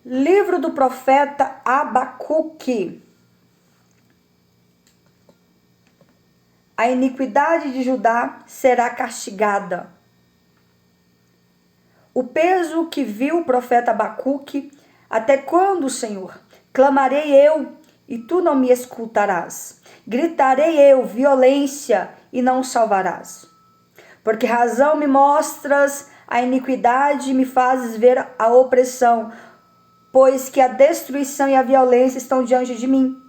Livro do profeta Abacuque. A iniquidade de Judá será castigada. O peso que viu o profeta Abacuque: até quando, Senhor? Clamarei eu, e tu não me escutarás. Gritarei eu, violência, e não salvarás. Porque razão me mostras a iniquidade e me fazes ver a opressão, pois que a destruição e a violência estão diante de mim,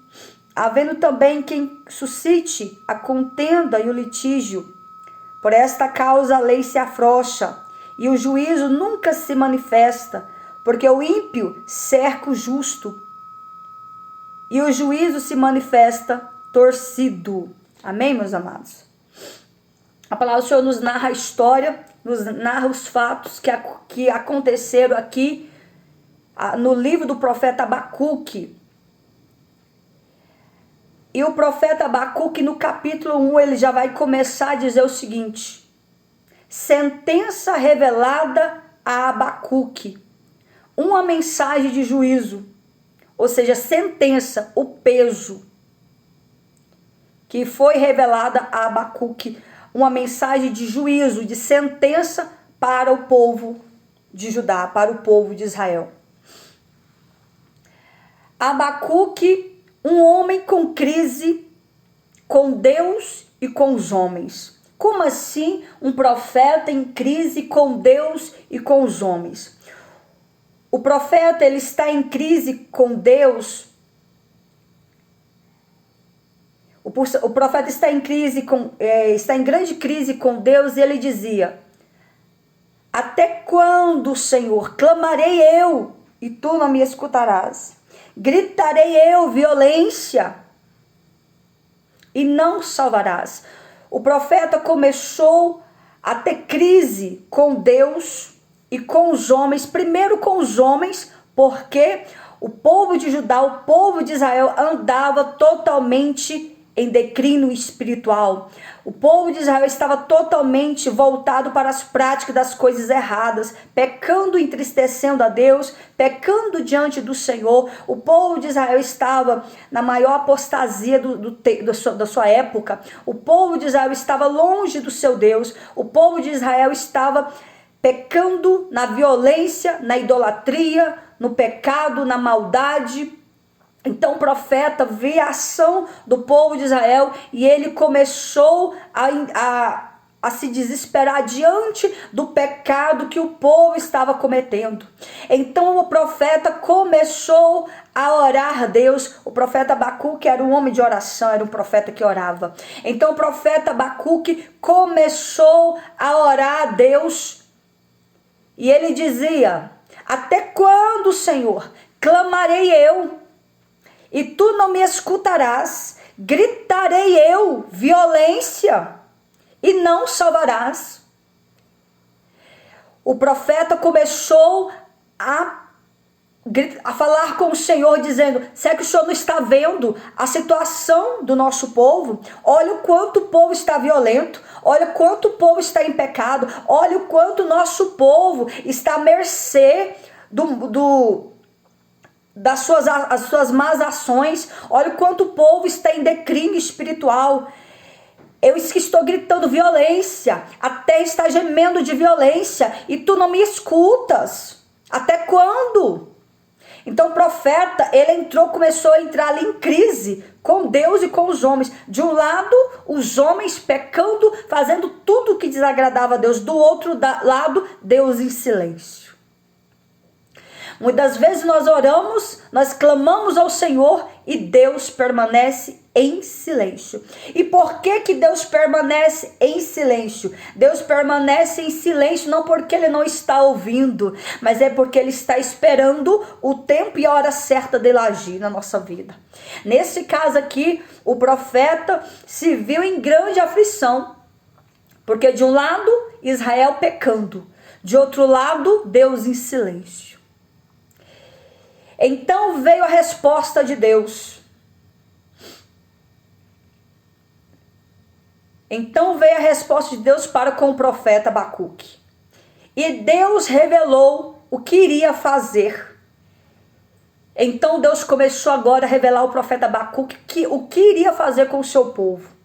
havendo também quem suscite a contenda e o litígio. Por esta causa a lei se afrouxa, e o juízo nunca se manifesta, porque o ímpio cerca o justo, e o juízo se manifesta torcido. Amém, meus amados? A palavra do Senhor nos narra a história, nos narra os fatos que aconteceram aqui no livro do profeta Abacuque. E o profeta Abacuque, no capítulo 1, ele já vai começar a dizer o seguinte: sentença revelada a Abacuque, uma mensagem de juízo, ou seja, sentença, o peso que foi revelada a Abacuque, uma mensagem de juízo, de sentença para o povo de Judá, para o povo de Israel. Abacuque, um homem com crise com Deus e com os homens. Como assim um profeta em crise com Deus e com os homens? O profeta, ele está em crise com Deus. O profeta está em crise está em grande crise com Deus, e ele dizia: até quando, Senhor, clamarei eu e tu não me escutarás? Gritarei eu, violência, e não salvarás. O profeta começou a ter crise com Deus e com os homens. Primeiro com os homens, porque o povo de Judá, o povo de Israel andava totalmente em declínio espiritual. O povo de Israel estava totalmente voltado para as práticas das coisas erradas, pecando, entristecendo a Deus, pecando diante do Senhor. O povo de Israel estava na maior apostasia da sua época. O povo de Israel estava longe do seu Deus. O povo de Israel estava pecando na violência, na idolatria, no pecado, na maldade. Então o profeta vê a ação do povo de Israel e ele começou a se desesperar diante do pecado que o povo estava cometendo. Então o profeta começou a orar a Deus. O profeta Abacuque era um homem de oração, era um profeta que orava. Então o profeta Abacuque começou a orar a Deus e ele dizia: até quando, Senhor, clamarei eu e tu não me escutarás? Gritarei eu, violência, e não salvarás. O profeta começou a falar com o Senhor, dizendo: será que o Senhor não está vendo a situação do nosso povo? Olha o quanto o povo está violento, olha o quanto o povo está em pecado, olha o quanto o nosso povo está à mercê das suas más ações. Olha o quanto o povo está em declínio espiritual. Eu estou gritando violência, até está gemendo de violência, e tu não me escutas. Até quando? Então o profeta, ele começou a entrar ali em crise com Deus e com os homens. De um lado, os homens pecando, fazendo tudo o que desagradava a Deus. Do outro lado, Deus em silêncio. Muitas vezes nós oramos, nós clamamos ao Senhor e Deus permanece em silêncio. E por que Deus permanece em silêncio? Deus permanece em silêncio não porque Ele não está ouvindo, mas é porque Ele está esperando o tempo e a hora certa dele agir na nossa vida. Nesse caso aqui, o profeta se viu em grande aflição, porque de um lado, Israel pecando, de outro lado, Deus em silêncio. Então veio a resposta de Deus. Então veio a resposta de Deus para com o profeta Abacuque. E Deus revelou o que iria fazer. Então Deus começou agora a revelar ao profeta Abacuque o que iria fazer com o seu povo.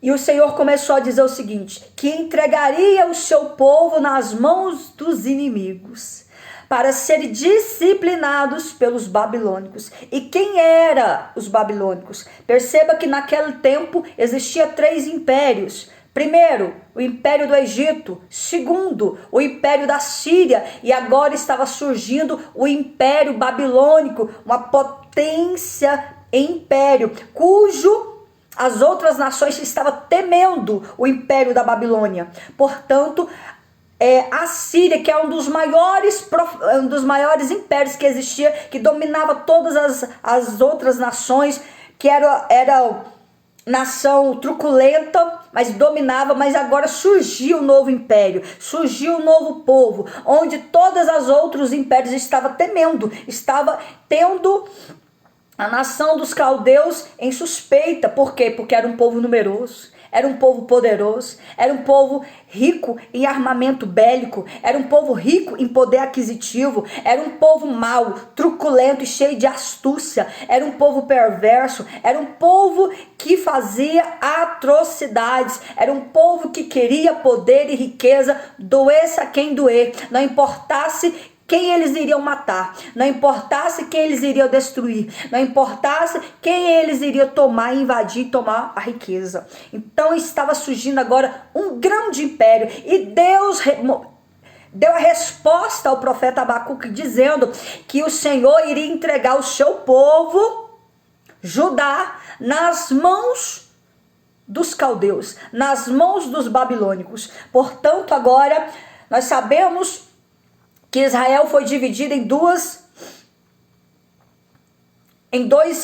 E o Senhor começou a dizer o seguinte, que entregaria o seu povo nas mãos dos inimigos, para serem disciplinados pelos babilônicos. E quem eram os babilônicos? Perceba que naquele tempo existia 3 impérios. Primeiro, o império do Egito. Segundo, o império da Síria. E agora estava surgindo o império babilônico, uma potência império, cujo as outras nações estavam temendo o império da Babilônia. Portanto, a Síria, que é um dos maiores impérios que existia, que dominava todas as outras nações, que era nação truculenta, mas dominava, mas agora surgiu um novo império, surgiu um novo povo, onde todos os outros impérios estavam temendo, estava tendo a nação dos caldeus em suspeita. Por quê? Porque era um povo numeroso, era um povo poderoso, era um povo rico em armamento bélico, era um povo rico em poder aquisitivo, era um povo mau, truculento e cheio de astúcia, era um povo perverso, era um povo que fazia atrocidades, era um povo que queria poder e riqueza, doesse a quem doer, não importasse quem eles iriam matar, não importasse quem eles iriam destruir, não importasse quem eles iriam tomar, invadir, tomar a riqueza. Então estava surgindo agora um grande império, e Deus deu a resposta ao profeta Abacuque, dizendo que o Senhor iria entregar o seu povo, Judá, nas mãos dos caldeus, nas mãos dos babilônicos. Portanto, agora nós sabemos que Israel foi dividido em dois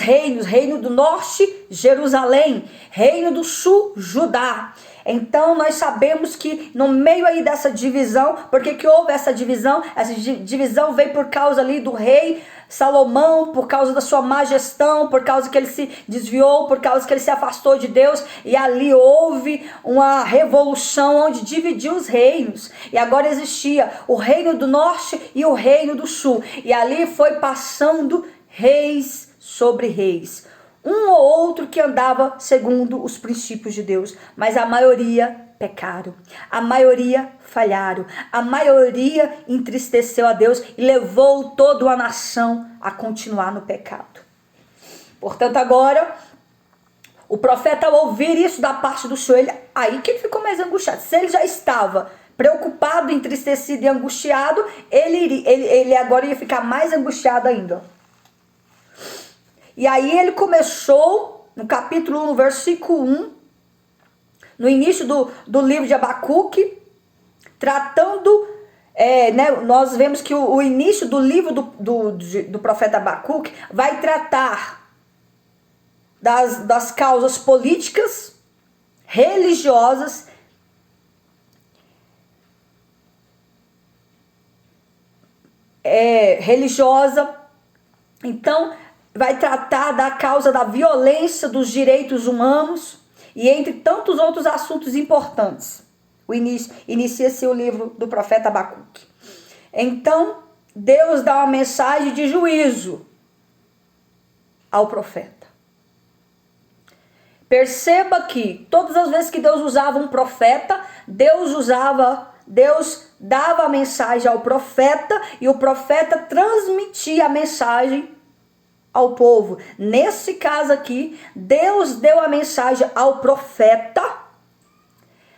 reinos, reino do norte, Jerusalém, reino do sul, Judá. Então nós sabemos que no meio aí dessa divisão, por que houve essa divisão? Essa divisão veio por causa ali do rei Salomão, por causa da sua má gestão, por causa que ele se desviou, por causa que ele se afastou de Deus, e ali houve uma revolução onde dividiu os reinos, e agora existia o reino do norte e o reino do sul, e ali foi passando reis sobre reis, um ou outro que andava segundo os princípios de Deus, mas a maioria pecaram, a maioria falharam, a maioria entristeceu a Deus e levou toda a nação a continuar no pecado. Portanto, agora, o profeta, ao ouvir isso da parte do Senhor, aí que ele ficou mais angustiado. Se ele já estava preocupado, entristecido e angustiado, ele agora ia ficar mais angustiado ainda. E aí ele começou, no capítulo 1, no versículo 1, no início do livro de Abacuque, tratando, nós vemos que o início do livro do profeta Abacuque vai tratar das causas políticas, religiosas, então vai tratar da causa da violência dos direitos humanos, e entre tantos outros assuntos importantes. Inicia-se o livro do profeta Abacuque. Então, Deus dá uma mensagem de juízo ao profeta. Perceba que todas as vezes que Deus usava um profeta, Deus dava a mensagem ao profeta, e o profeta transmitia a mensagem ao povo. Nesse caso aqui, Deus deu a mensagem ao profeta,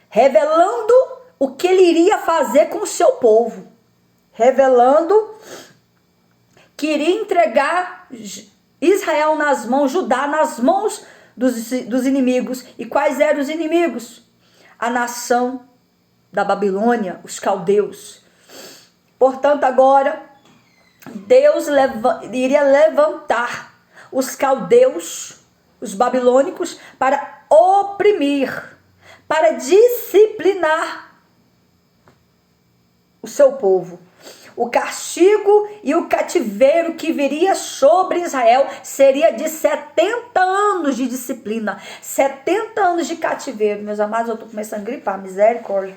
revelando o que ele iria fazer com o seu povo, revelando que iria entregar Israel nas mãos, Judá nas mãos dos inimigos. E quais eram os inimigos? A nação da Babilônia, os caldeus. Portanto, agora Deus iria levantar os caldeus, os babilônicos, para oprimir, para disciplinar o seu povo. O castigo e o cativeiro que viria sobre Israel seria de 70 anos de disciplina, 70 anos de cativeiro. Meus amados, eu estou começando a gripar, misericórdia.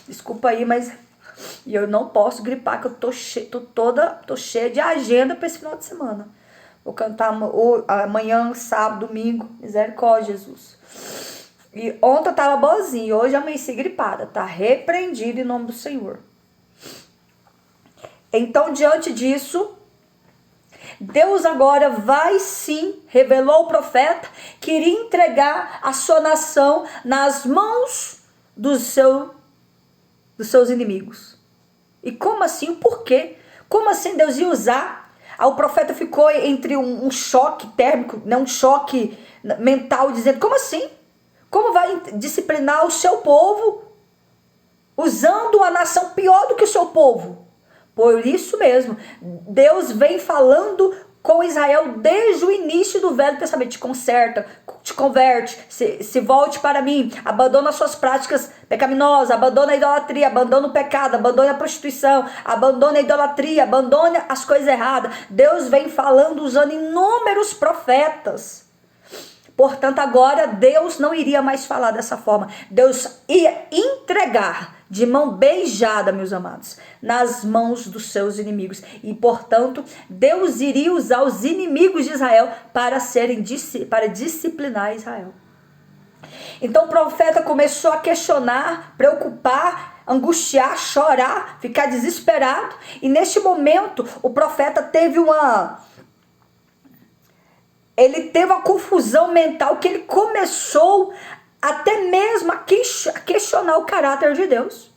Desculpa aí, mas E eu não posso gripar, que eu tô cheia de agenda para esse final de semana. Vou cantar amanhã, sábado, domingo. Misericórdia, Jesus. E ontem eu tava boazinha, hoje eu amanheci gripada. Tá repreendido em nome do Senhor. Então, diante disso, Deus agora vai sim, revelou ao profeta, que iria entregar a sua nação nas mãos dos seus inimigos. E como assim? Por quê? Como assim Deus ia usar? Aí o profeta ficou entre um choque térmico, né, um choque mental, dizendo, como assim? Como vai disciplinar o seu povo usando uma nação pior do que o seu povo? Por isso mesmo, Deus vem falando com Israel desde o início do Velho Testamento. Te conserta, te converte, se volte para mim, abandona as suas práticas pecaminosas, abandona a idolatria, abandona o pecado, abandona a prostituição, abandona a idolatria, abandona as coisas erradas. Deus vem falando usando inúmeros profetas. Portanto, agora Deus não iria mais falar dessa forma. Deus ia entregar de mão beijada, meus amados, nas mãos dos seus inimigos. E, portanto, Deus iria usar os inimigos de Israel para disciplinar Israel. Então o profeta começou a questionar, preocupar, angustiar, chorar, ficar desesperado. E neste momento o profeta teve uma confusão mental, que ele começou até mesmo a questionar o caráter de Deus.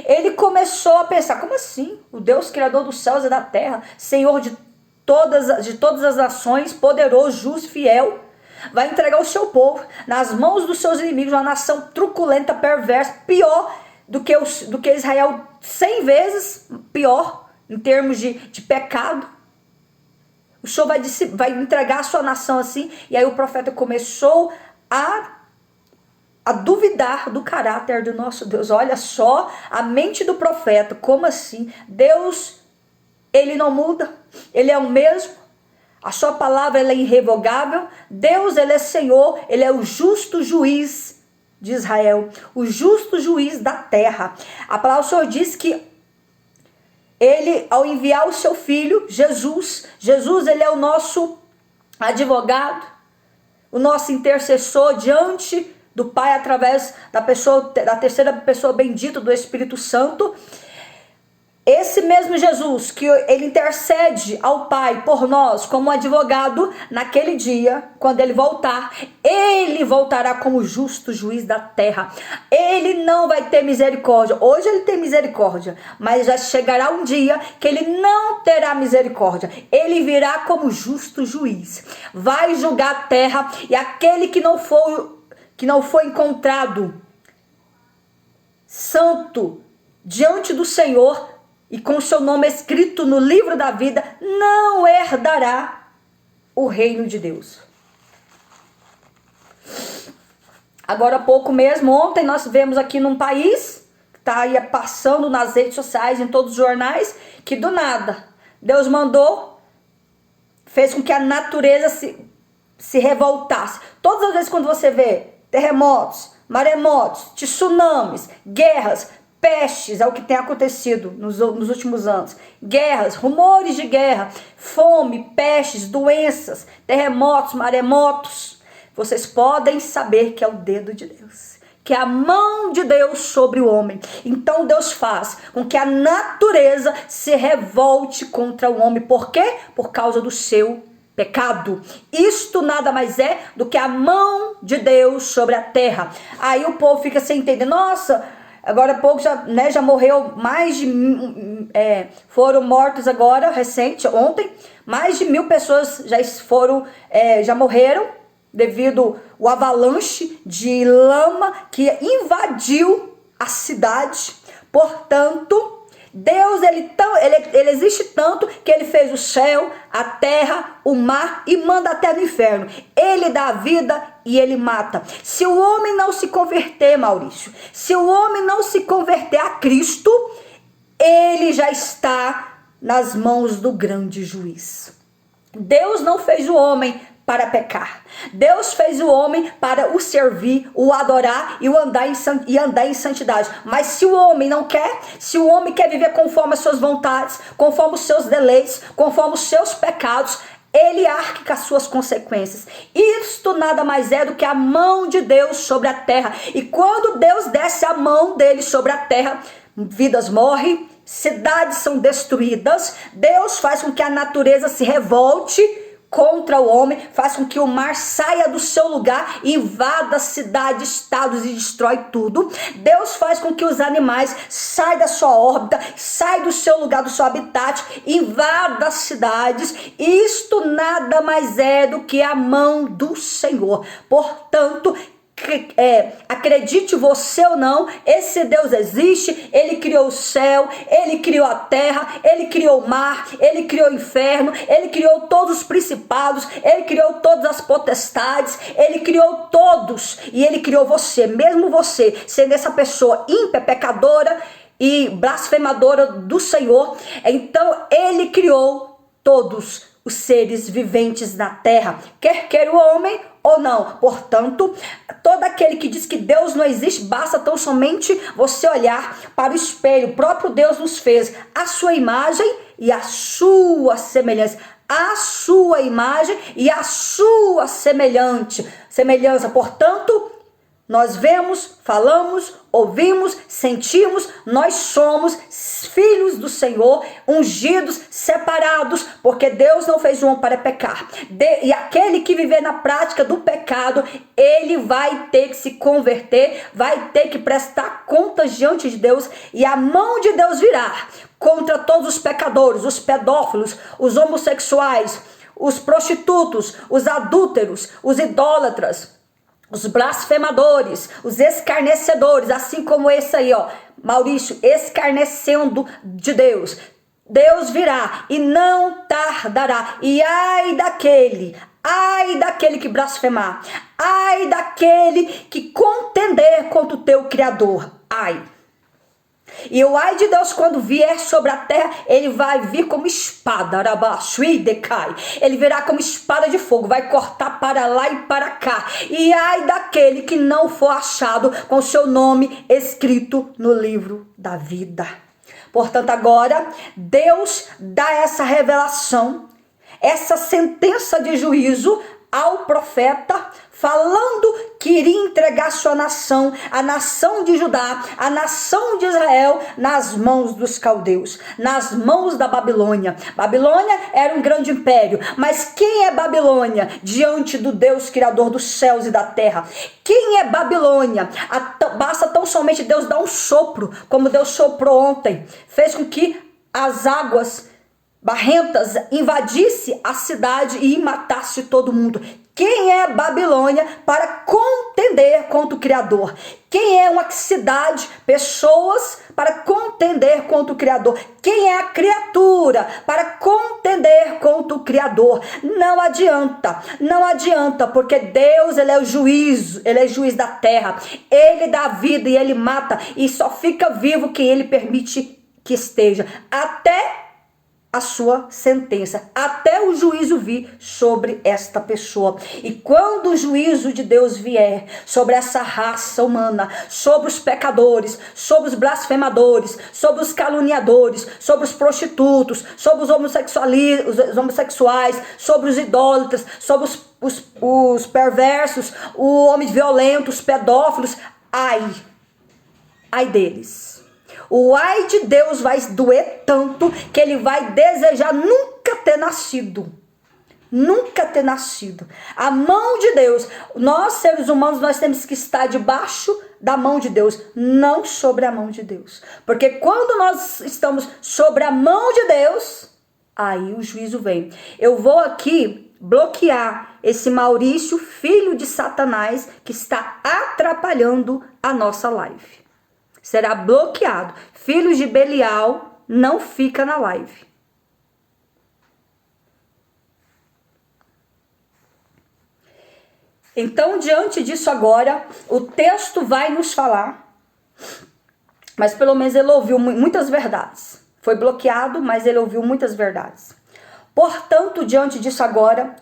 Ele começou a pensar, como assim? O Deus criador dos céus e da terra, Senhor de todas as nações, poderoso, justo, fiel, vai entregar o seu povo nas mãos dos seus inimigos, uma nação truculenta, perversa, pior do que Israel, 100 vezes pior em termos de pecado. O Senhor vai entregar a sua nação assim. E aí o profeta começou a duvidar do caráter do nosso Deus. Olha só a mente do profeta. Como assim? Deus, ele não muda. Ele é o mesmo. A sua palavra, ela é irrevogável. Deus, ele é Senhor. Ele é o justo juiz de Israel. O justo juiz da terra. A palavra do Senhor diz que ele, ao enviar o seu filho, Jesus, ele é o nosso advogado, o nosso intercessor diante do Pai, através da terceira pessoa bendita do Espírito Santo. Esse mesmo Jesus, que ele intercede ao Pai por nós como advogado, naquele dia, quando ele voltar, ele voltará como justo juiz da terra. Ele não vai ter misericórdia. Hoje ele tem misericórdia, mas já chegará um dia que ele não terá misericórdia. Ele virá como justo juiz. Vai julgar a terra, e aquele que não foi encontrado santo diante do Senhor e com seu nome escrito no livro da vida, não herdará o reino de Deus. Agora há pouco mesmo, ontem nós vemos aqui num país, que está aí passando nas redes sociais, em todos os jornais, que do nada, Deus mandou, fez com que a natureza se revoltasse. Todas as vezes quando você vê terremotos, maremotos, tsunamis, guerras, pestes, é o que tem acontecido nos últimos anos. Guerras, rumores de guerra, fome, pestes, doenças, terremotos, maremotos. Vocês podem saber que é o dedo de Deus, que é a mão de Deus sobre o homem. Então Deus faz com que a natureza se revolte contra o homem. Por quê? Por causa do seu pecado. Isto nada mais é do que a mão de Deus sobre a terra. Aí o povo fica sem entender. Nossa, agora há pouco já morreu mais de... foram mortos agora, recente, ontem, mais de 1.000 pessoas já morreram devido ao avalanche de lama que invadiu a cidade. Portanto, Deus, ele existe tanto que ele fez o céu, a terra, o mar e manda até no inferno. Ele dá a vida e ele mata. Se o homem não se converter, Maurício, se o homem não se converter a Cristo, ele já está nas mãos do grande juiz. Deus não fez o homem para pecar. Deus fez o homem para o servir, o adorar e andar em santidade. Mas se o homem não quer, se o homem quer viver conforme as suas vontades, conforme os seus deleites, conforme os seus pecados, ele arque com as suas consequências. Isto nada mais é do que a mão de Deus sobre a terra. E quando Deus desce a mão dele sobre a terra, vidas morrem, cidades são destruídas, Deus faz com que a natureza se revolte contra o homem, faz com que o mar saia do seu lugar, invada cidades, estados e destrói tudo. Deus faz com que os animais saiam da sua órbita, saiam do seu lugar, do seu habitat, invada as cidades. Isto nada mais é do que a mão do Senhor. Portanto, acredite você ou não, esse Deus existe. Ele criou o céu, ele criou a terra, ele criou o mar, ele criou o inferno, ele criou todos os principados, ele criou todas as potestades, ele criou todos, e ele criou você, mesmo você sendo essa pessoa ímpia, pecadora e blasfemadora do Senhor. Então ele criou todos os seres viventes na terra, quer queira o homem ou não. Portanto, todo aquele que diz que Deus não existe, basta tão somente você olhar para o espelho. O próprio Deus nos fez a sua imagem e a sua semelhança. A sua imagem e a sua semelhança. Portanto, nós vemos, falamos, ouvimos, sentimos, nós somos filhos do Senhor, ungidos, separados, porque Deus não fez o homem para pecar. E aquele que viver na prática do pecado, ele vai ter que se converter, vai ter que prestar contas diante de Deus, e a mão de Deus virá contra todos os pecadores, os pedófilos, os homossexuais, os prostitutos, os adúlteros, os idólatras, os blasfemadores, os escarnecedores, assim como esse aí, ó, Maurício, escarnecendo de Deus. Deus virá e não tardará. E ai daquele que blasfemar, ai daquele que contender contra o teu Criador. Ai. E o ai de Deus, quando vier sobre a terra, ele vai vir como espada, ele virá como espada de fogo, vai cortar para lá e para cá. E ai daquele que não for achado com seu nome escrito no livro da vida. Portanto, agora Deus dá essa revelação, essa sentença de juízo ao profeta, falando que iria entregar sua nação, a nação de Judá, a nação de Israel, nas mãos dos caldeus, nas mãos da Babilônia. Babilônia era um grande império, mas quem é Babilônia diante do Deus criador dos céus e da terra? Quem é Babilônia? Basta tão somente Deus dar um sopro, como Deus soprou ontem, fez com que as águas barrentas invadisse a cidade e matasse todo mundo. Quem é Babilônia para contender contra o Criador? Quem é uma cidade, pessoas para contender contra o Criador? Quem é a criatura para contender contra o Criador? Não adianta, porque Deus, ele é o juiz, ele é juiz da terra. Ele dá vida e ele mata, e só fica vivo quem ele permite que esteja, até a sua sentença, até o juízo vir sobre esta pessoa. E quando o juízo de Deus vier sobre essa raça humana, sobre os pecadores, sobre os blasfemadores, sobre os caluniadores, sobre os prostitutos, sobre os homossexuais, sobre os idólatras, sobre os perversos, os homens violentos, os pedófilos, ai deles. O ai de Deus vai doer tanto que ele vai desejar nunca ter nascido. Nunca ter nascido. A mão de Deus, nós seres humanos, nós temos que estar debaixo da mão de Deus, não sobre a mão de Deus. Porque quando nós estamos sobre a mão de Deus, aí o juízo vem. Eu vou aqui bloquear esse Maurício, filho de Satanás, que está atrapalhando a nossa live. Será bloqueado. Filhos de Belial não fica na live. Então, diante disso agora, o texto vai nos falar, mas pelo menos ele ouviu muitas verdades. Foi bloqueado, mas ele ouviu muitas verdades. Portanto, diante disso agora,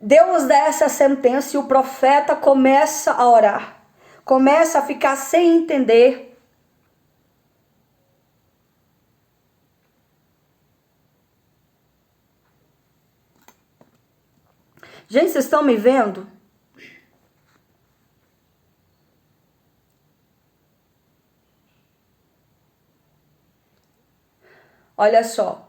Deus dá essa sentença e o profeta começa a orar. Começa a ficar sem entender. Gente, vocês estão me vendo? Olha só.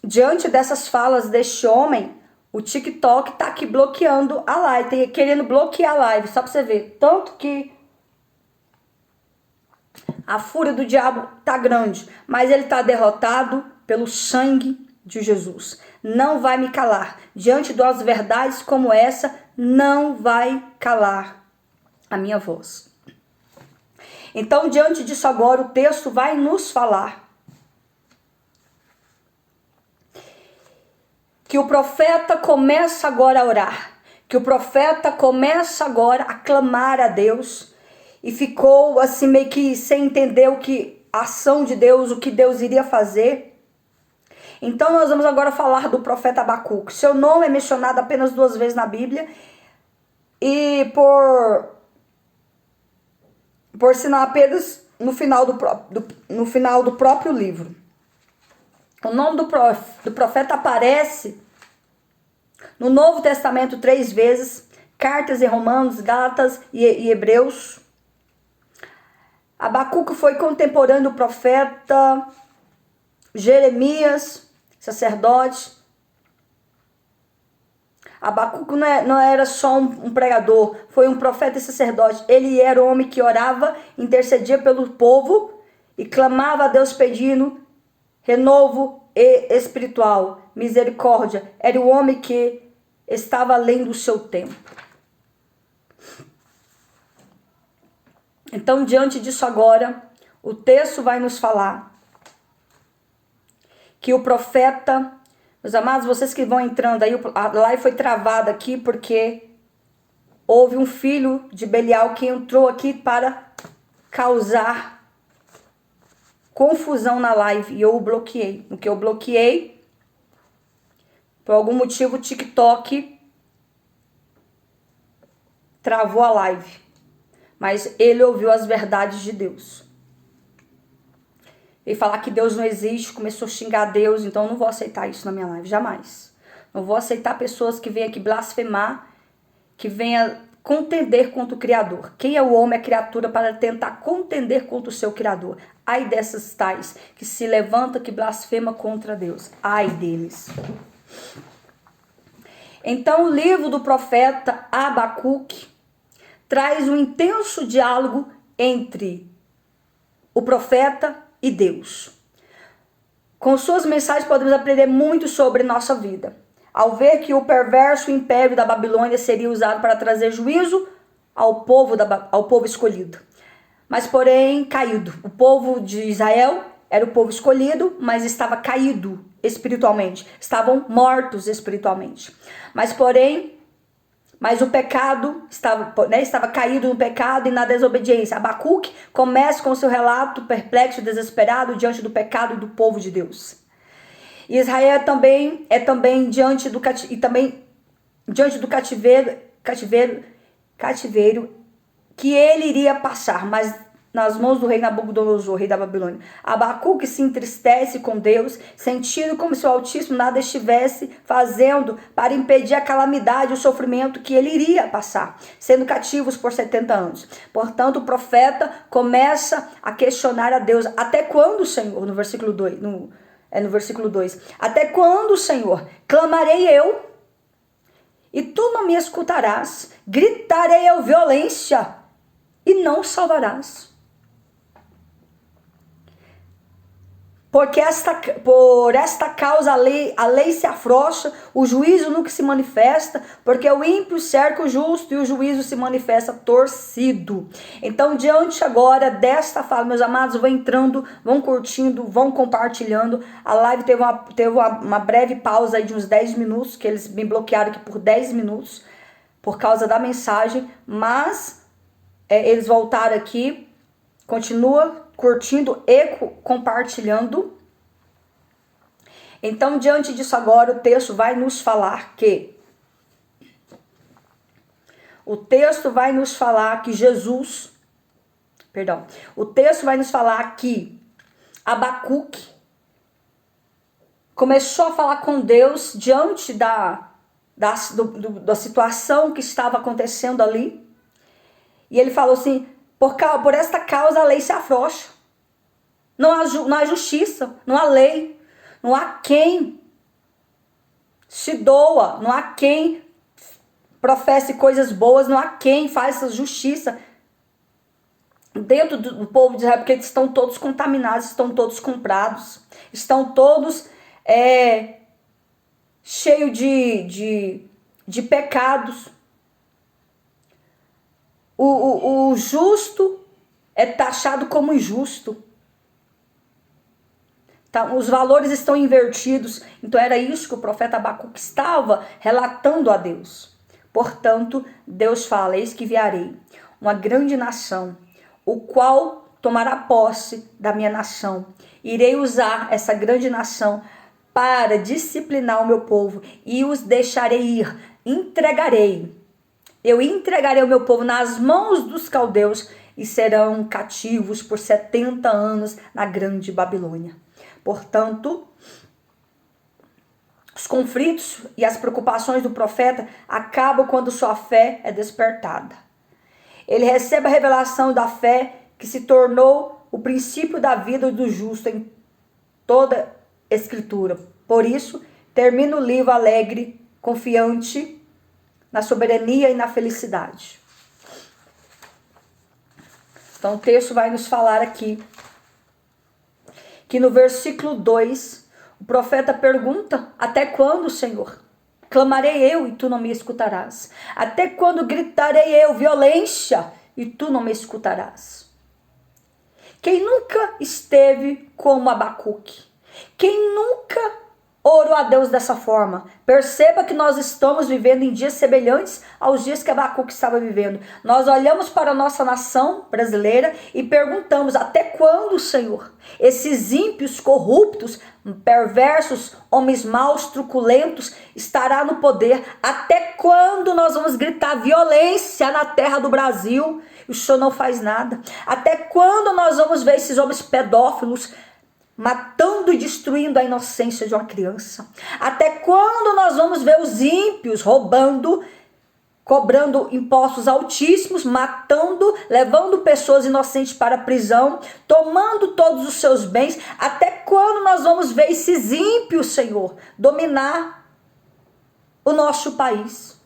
Diante dessas falas deste homem, o TikTok tá aqui bloqueando a live, querendo bloquear a live, só pra você ver. Tanto que a fúria do diabo tá grande, mas ele tá derrotado pelo sangue de Jesus. Não vai me calar. Diante das verdades como essa, não vai calar a minha voz. Então, diante disso agora, o texto vai nos falar que o profeta começa agora a orar, que o profeta começa agora a clamar a Deus, e ficou assim meio que sem entender a ação de Deus, o que Deus iria fazer. Então nós vamos agora falar do profeta Abacuque. Seu nome é mencionado apenas 2 vezes na Bíblia, e por sinal apenas no final do próprio livro. O nome do profeta aparece no Novo Testamento 3 vezes, cartas em Romanos, Gálatas e Hebreus. Abacuque foi contemporâneo do profeta Jeremias, sacerdote. Abacuque não era só um pregador, foi um profeta e sacerdote. Ele era o homem que orava, intercedia pelo povo e clamava a Deus pedindo renovo espiritual, misericórdia. Era o homem que estava além do seu tempo. Então, diante disso agora, o texto vai nos falar que o profeta, meus amados, vocês que vão entrando aí, a live foi travada aqui porque houve um filho de Belial que entrou aqui para causar confusão na live e eu o bloqueei. No que eu bloqueei, por algum motivo o TikTok travou a live. Mas ele ouviu as verdades de Deus. Ele falar que Deus não existe, começou a xingar Deus, então eu não vou aceitar isso na minha live, jamais. Não vou aceitar pessoas que venham aqui blasfemar, que venham contender contra o Criador. Quem é o homem, a criatura, para tentar contender contra o seu Criador? Ai dessas tais que se levanta, que blasfema contra Deus. Ai deles. Então o livro do profeta Abacuque traz um intenso diálogo entre o profeta e Deus. Com suas mensagens podemos aprender muito sobre nossa vida. Ao ver que o perverso império da Babilônia seria usado para trazer juízo ao povo escolhido. Mas porém caído. O povo de Israel era o povo escolhido, mas estava caído espiritualmente. Estavam mortos espiritualmente. Mas o pecado estava caído no pecado e na desobediência. Abacuque começa com seu relato perplexo e desesperado diante do pecado do povo de Deus. E Israel é também diante do cativeiro que ele iria passar, mas nas mãos do rei Nabucodonosor, rei da Babilônia. Abacuque se entristece com Deus, sentindo como se o Altíssimo nada estivesse fazendo para impedir a calamidade e o sofrimento que ele iria passar, sendo cativos por 70 anos. Portanto, o profeta começa a questionar a Deus. Até quando, Senhor? No versículo 2. Até quando, Senhor? Clamarei eu, e tu não me escutarás. Gritarei eu violência, e não salvarás. Porque por esta causa a lei se afrouxa, o juízo nunca se manifesta, porque o ímpio cerca o justo e o juízo se manifesta torcido. Então, diante agora desta fala, meus amados, vão entrando, vão curtindo, vão compartilhando. A live teve uma breve pausa aí de uns 10 minutos, que eles me bloquearam aqui por 10 minutos, por causa da mensagem, mas eles voltaram aqui, continua curtindo e compartilhando. Então, diante disso agora, o texto vai nos falar que o texto vai nos falar que o texto vai nos falar que Abacuque começou a falar com Deus diante da situação que estava acontecendo ali. E ele falou assim, por esta causa a lei se afrouxa. Não há justiça, não há lei, não há quem se doa, não há quem professe coisas boas, não há quem faça justiça dentro do povo de Israel, porque eles estão todos contaminados, estão todos comprados, estão todos cheios de pecados. O justo é taxado como injusto. Tá, os valores estão invertidos. Então era isso que o profeta Abacuque estava relatando a Deus. Portanto, Deus fala, eis que enviarei uma grande nação, o qual tomará posse da minha nação. Irei usar essa grande nação para disciplinar o meu povo e os deixarei ir. Eu entregarei o meu povo nas mãos dos caldeus e serão cativos por 70 anos na grande Babilônia. Portanto, os conflitos e as preocupações do profeta acabam quando sua fé é despertada. Ele recebe a revelação da fé que se tornou o princípio da vida do justo em toda a Escritura. Por isso, termina o livro alegre, confiante na soberania e na felicidade. Então o texto vai nos falar aqui que no versículo 2, o profeta pergunta, até quando, Senhor? Clamarei eu e tu não me escutarás. Até quando gritarei eu violência e tu não me escutarás? Quem nunca esteve como Abacuque? Quem nunca orou a Deus dessa forma? Perceba que nós estamos vivendo em dias semelhantes aos dias que Abacuque estava vivendo. Nós olhamos para a nossa nação brasileira e perguntamos, até quando, Senhor? Esses ímpios, corruptos, perversos, homens maus, truculentos, estará no poder? Até quando nós vamos gritar violência na terra do Brasil e o Senhor não faz nada? Até quando nós vamos ver esses homens pedófilos matando e destruindo a inocência de uma criança? Até quando nós vamos ver os ímpios roubando, cobrando impostos altíssimos, matando, levando pessoas inocentes para a prisão, tomando todos os seus bens? Até quando nós vamos ver esses ímpios, Senhor, dominar o nosso país?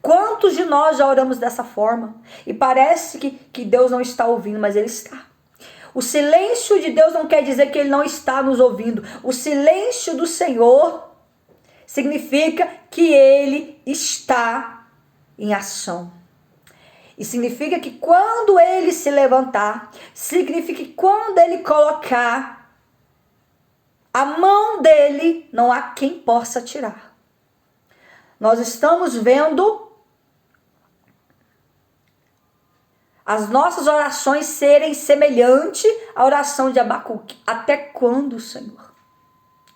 Quantos de nós já oramos dessa forma? E parece que Deus não está ouvindo, mas Ele está. O silêncio de Deus não quer dizer que Ele não está nos ouvindo. O silêncio do Senhor significa que Ele está em ação. E significa que quando Ele se levantar, significa que quando Ele colocar a mão dEle, não há quem possa tirar. Nós estamos vendo as nossas orações serem semelhantes à oração de Abacuque. Até quando, Senhor?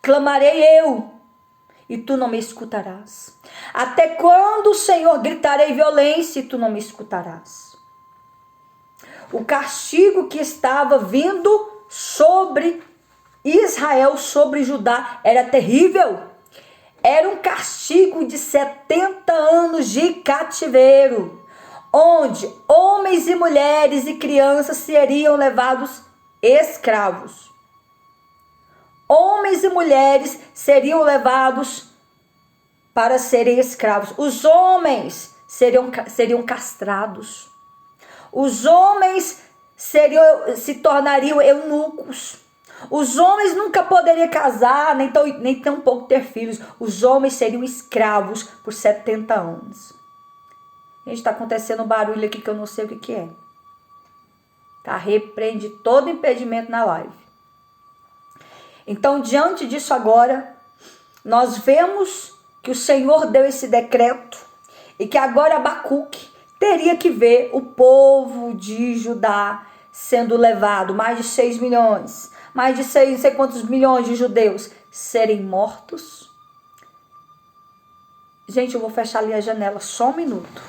Clamarei eu e tu não me escutarás. Até quando, Senhor, gritarei violência e tu não me escutarás? O castigo que estava vindo sobre Israel, sobre Judá, era terrível. Era um castigo de 70 anos de cativeiro, onde homens e mulheres e crianças seriam levados escravos. Homens e mulheres seriam levados para serem escravos. Os homens seriam castrados. Os homens se tornariam eunucos. Os homens nunca poderiam casar, nem tampouco ter filhos. Os homens seriam escravos por 70 anos. Gente, está acontecendo um barulho aqui que eu não sei o que é. Tá? Repreende todo impedimento na live. Então, diante disso agora, nós vemos que o Senhor deu esse decreto e que agora Abacuque teria que ver o povo de Judá sendo levado, mais de 6 milhões, mais de 6, não sei quantos milhões de judeus serem mortos. Gente, eu vou fechar ali a janela só um minuto.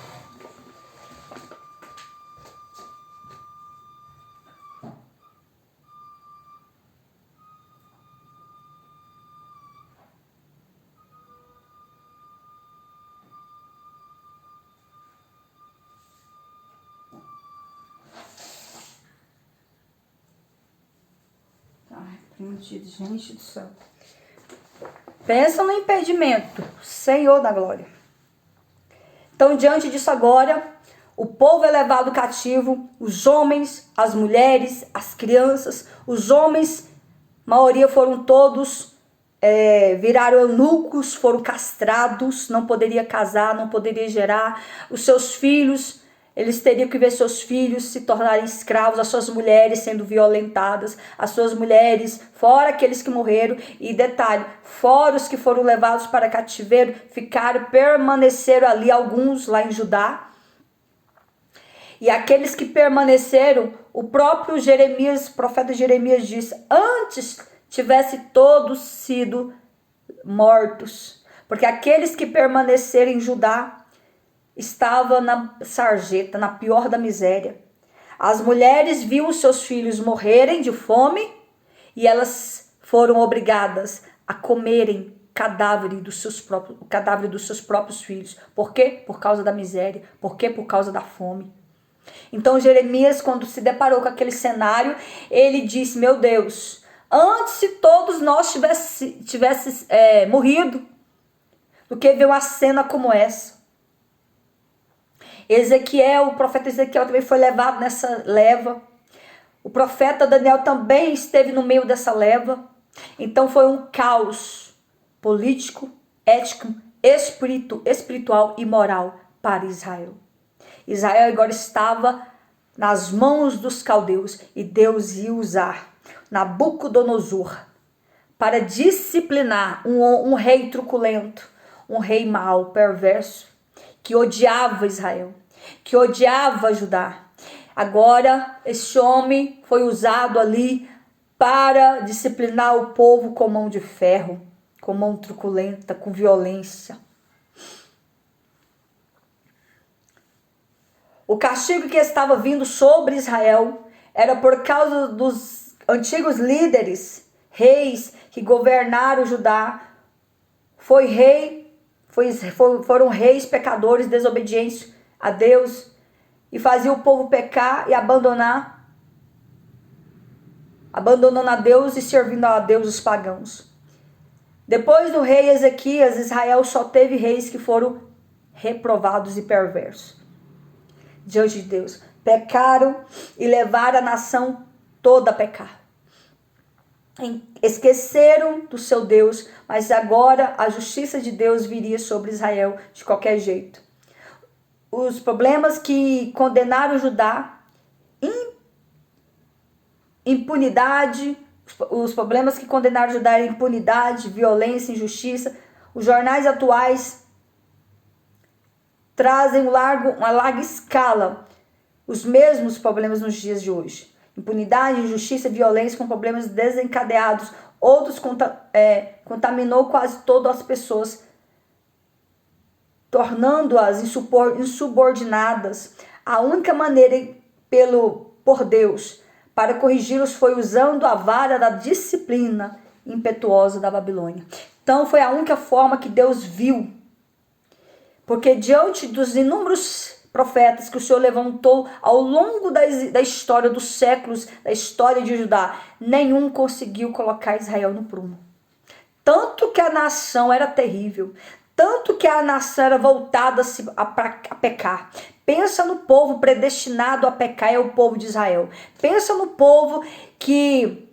Gente do céu. Pensa no impedimento, Senhor da glória. Então, diante disso agora, o povo é levado cativo, os homens, as mulheres, as crianças, os homens, maioria foram todos, viraram eunucos, foram castrados, não poderia casar, não poderia gerar. Os seus filhos, eles teriam que ver seus filhos se tornarem escravos, as suas mulheres sendo violentadas, as suas mulheres, fora aqueles que morreram. E detalhe, fora os que foram levados para cativeiro, permaneceram ali, alguns lá em Judá. E aqueles que permaneceram, o próprio Jeremias, o profeta Jeremias disse, antes tivesse todos sido mortos. Porque aqueles que permaneceram em Judá, estava na sarjeta, na pior da miséria. As mulheres viam seus filhos morrerem de fome e elas foram obrigadas a comerem o cadáver dos seus próprios filhos. Por quê? Por causa da miséria. Por quê? Por causa da fome. Então Jeremias, quando se deparou com aquele cenário, ele disse, meu Deus, antes se todos nós tivesse morrido, do que ver uma cena como essa. Ezequiel, o profeta Ezequiel também foi levado nessa leva. O profeta Daniel também esteve no meio dessa leva. Então foi um caos político, ético, espiritual e moral para Israel. Israel agora estava nas mãos dos caldeus e Deus ia usar Nabucodonosor para disciplinar um rei truculento, um rei mau, perverso, que odiava Israel, que odiava Judá. Agora, esse homem foi usado ali para disciplinar o povo com mão de ferro, com mão truculenta, com violência. O castigo que estava vindo sobre Israel era por causa dos antigos líderes, reis que governaram Judá. Foram reis pecadores, desobedientes a Deus, e faziam o povo pecar e abandonando a Deus e servindo a Deus os pagãos. Depois do rei Ezequias, Israel só teve reis que foram reprovados e perversos diante de Deus. Pecaram e levaram a nação toda a pecar. Esqueceram do seu Deus, mas agora a justiça de Deus viria sobre Israel de qualquer jeito. Os problemas que condenaram Judá, impunidade, os problemas que condenaram Judá eram impunidade, violência, injustiça. Os jornais atuais trazem uma larga escala os mesmos problemas nos dias de hoje. Impunidade, injustiça, violência com problemas desencadeados. Outros contaminou quase todas as pessoas, tornando-as insubordinadas. A única maneira por Deus para corrigi-los foi usando a vara da disciplina impetuosa da Babilônia. Então foi a única forma que Deus viu. Porque diante dos inúmeros profetas que o Senhor levantou ao longo da história dos séculos, da história de Judá, nenhum conseguiu colocar Israel no prumo. Tanto que a nação era terrível, tanto que a nação era voltada a pecar. Pensa no povo predestinado a pecar, é o povo de Israel. Pensa no povo que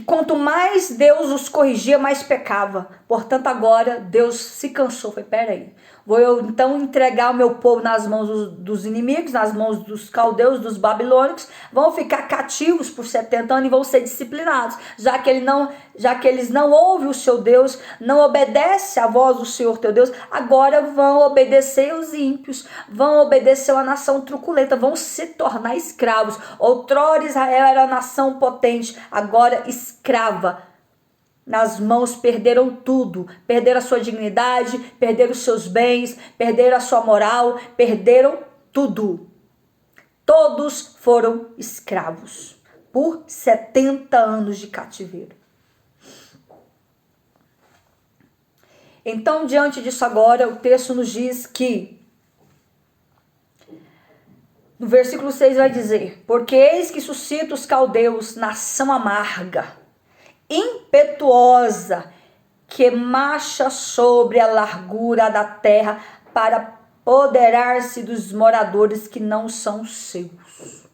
quanto mais Deus os corrigia, mais pecava. Portanto, agora Deus se cansou. Foi, peraí, vou eu então entregar o meu povo nas mãos dos inimigos, nas mãos dos caldeus, dos babilônicos, vão ficar cativos por 70 anos e vão ser disciplinados, já que eles não ouvem o seu Deus, não obedecem à voz do Senhor teu Deus, agora vão obedecer os ímpios, vão obedecer a nação truculenta, vão se tornar escravos. Outrora Israel era a nação potente, agora escrava. Nas mãos perderam tudo, perderam a sua dignidade, perderam os seus bens, perderam a sua moral, perderam tudo. Todos foram escravos por 70 anos de cativeiro. Então, diante disso agora, o texto nos diz que No versículo 6 vai dizer: porque eis que suscita os caldeus, nação amarga, impetuosa, que marcha sobre a largura da terra para apoderar-se dos moradores que não são seus.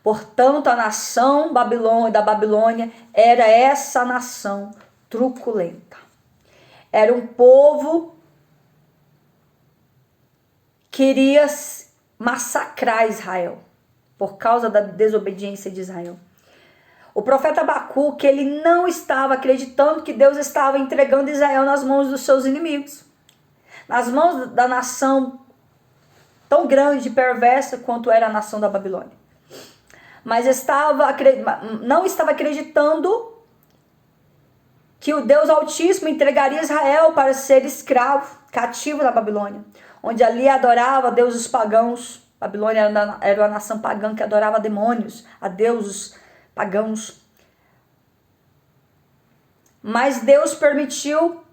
Portanto, a nação da Babilônia era essa nação truculenta. Era um povo que queria massacrar Israel por causa da desobediência de Israel. O profeta Abacuque, ele não estava acreditando que Deus estava entregando Israel nas mãos dos seus inimigos, nas mãos da nação tão grande e perversa quanto era a nação da Babilônia. Mas não estava acreditando que o Deus Altíssimo entregaria Israel para ser escravo, cativo na Babilônia, onde ali adorava deuses pagãos. Babilônia era uma nação pagã que adorava demônios, a deuses pagãos. Mas Deus permitiu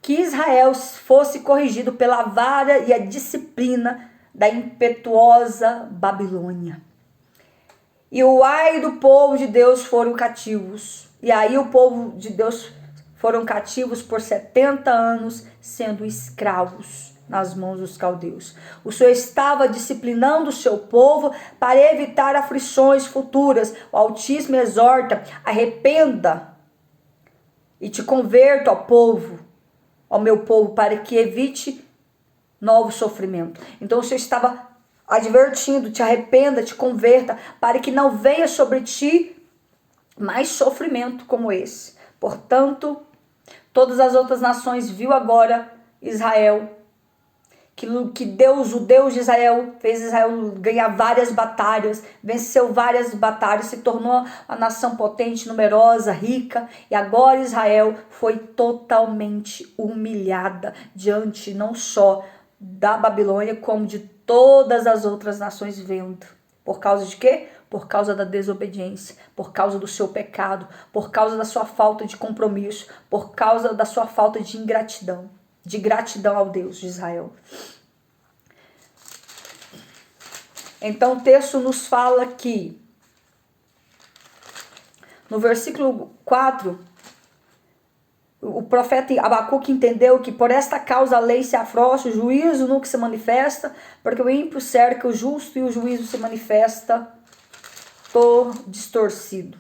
que Israel fosse corrigido pela vara e a disciplina da impetuosa Babilônia. E o ai do povo de Deus foram cativos. E aí o povo de Deus foram cativos por 70 anos, sendo escravos nas mãos dos caldeus. O Senhor estava disciplinando o seu povo para evitar aflições futuras. O Altíssimo exorta: arrependa e te converta, ó povo, ao meu povo, para que evite novo sofrimento. Então o Senhor estava advertindo: te arrependa, te converta, para que não venha sobre ti mais sofrimento como esse. Portanto, todas as outras nações viu agora Israel, que Deus, o Deus de Israel, fez Israel ganhar várias batalhas, venceu várias batalhas, se tornou uma nação potente, numerosa, rica, e agora Israel foi totalmente humilhada diante não só da Babilônia, como de todas as outras nações vendo. Por causa de quê? Por causa da desobediência, por causa do seu pecado, por causa da sua falta de compromisso, por causa da sua falta de ingratidão, de gratidão ao Deus de Israel. Então o texto nos fala que, no versículo 4, o profeta Abacuque entendeu que por esta causa a lei se afrouxa, o juízo nunca se manifesta, porque o ímpio cerca o justo e o juízo se manifesta distorcido.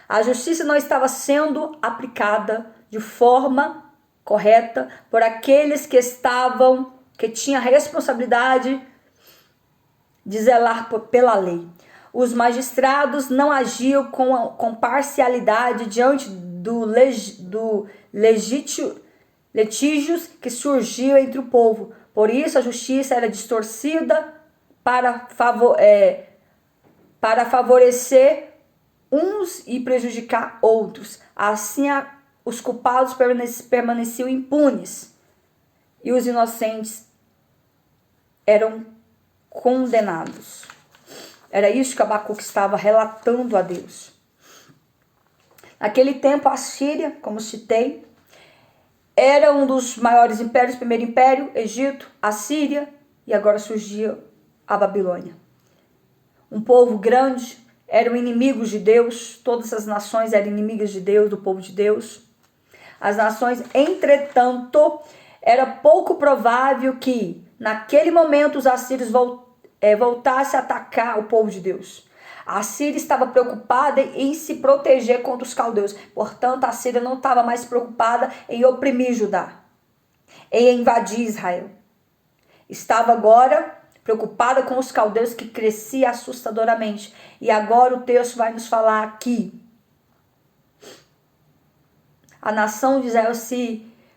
A justiça não estava sendo aplicada de forma correta por aqueles que tinham a responsabilidade de zelar pela lei. Os magistrados não agiam com parcialidade diante do litígios que surgiam entre o povo. Por isso a justiça era distorcida para favorecer uns e prejudicar outros. Assim os culpados permaneciam impunes e os inocentes eram condenados. Era isso que Abacuque estava relatando a Deus. Naquele tempo, a Síria, como citei, era um dos maiores impérios, primeiro império, Egito, a Síria, e agora surgia a Babilônia. Um povo grande, eram inimigos de Deus, todas as nações eram inimigas de Deus, do povo de Deus. As nações, entretanto, era pouco provável que, naquele momento, os assírios voltassem a atacar o povo de Deus. A Síria estava preocupada em se proteger contra os caldeus. Portanto, a Síria não estava mais preocupada em oprimir Judá, em invadir Israel. Estava agora preocupada com os caldeus, que crescia assustadoramente. E agora o texto vai nos falar aqui. A nação de Israel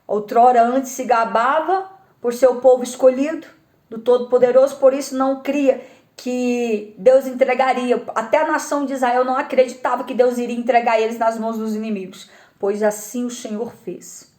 outrora antes se gabava por seu povo escolhido do Todo-Poderoso, por isso não cria que Deus entregaria. Até a nação de Israel não acreditava que Deus iria entregar eles nas mãos dos inimigos, pois assim o Senhor fez.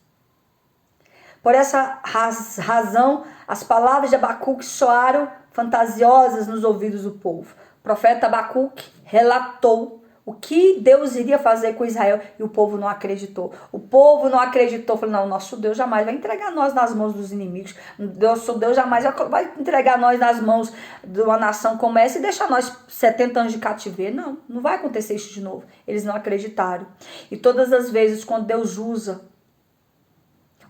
Por essa razão, as palavras de Abacuque soaram fantasiosas nos ouvidos do povo. O profeta Abacuque relatou o que Deus iria fazer com Israel, e o povo não acreditou. O povo não acreditou, falou, não, nosso Deus jamais vai entregar nós nas mãos dos inimigos, nosso Deus jamais vai entregar nós nas mãos de uma nação como essa e deixar nós 70 anos de cativeiro. Não, não vai acontecer isso de novo. Eles não acreditaram. E todas as vezes quando Deus usa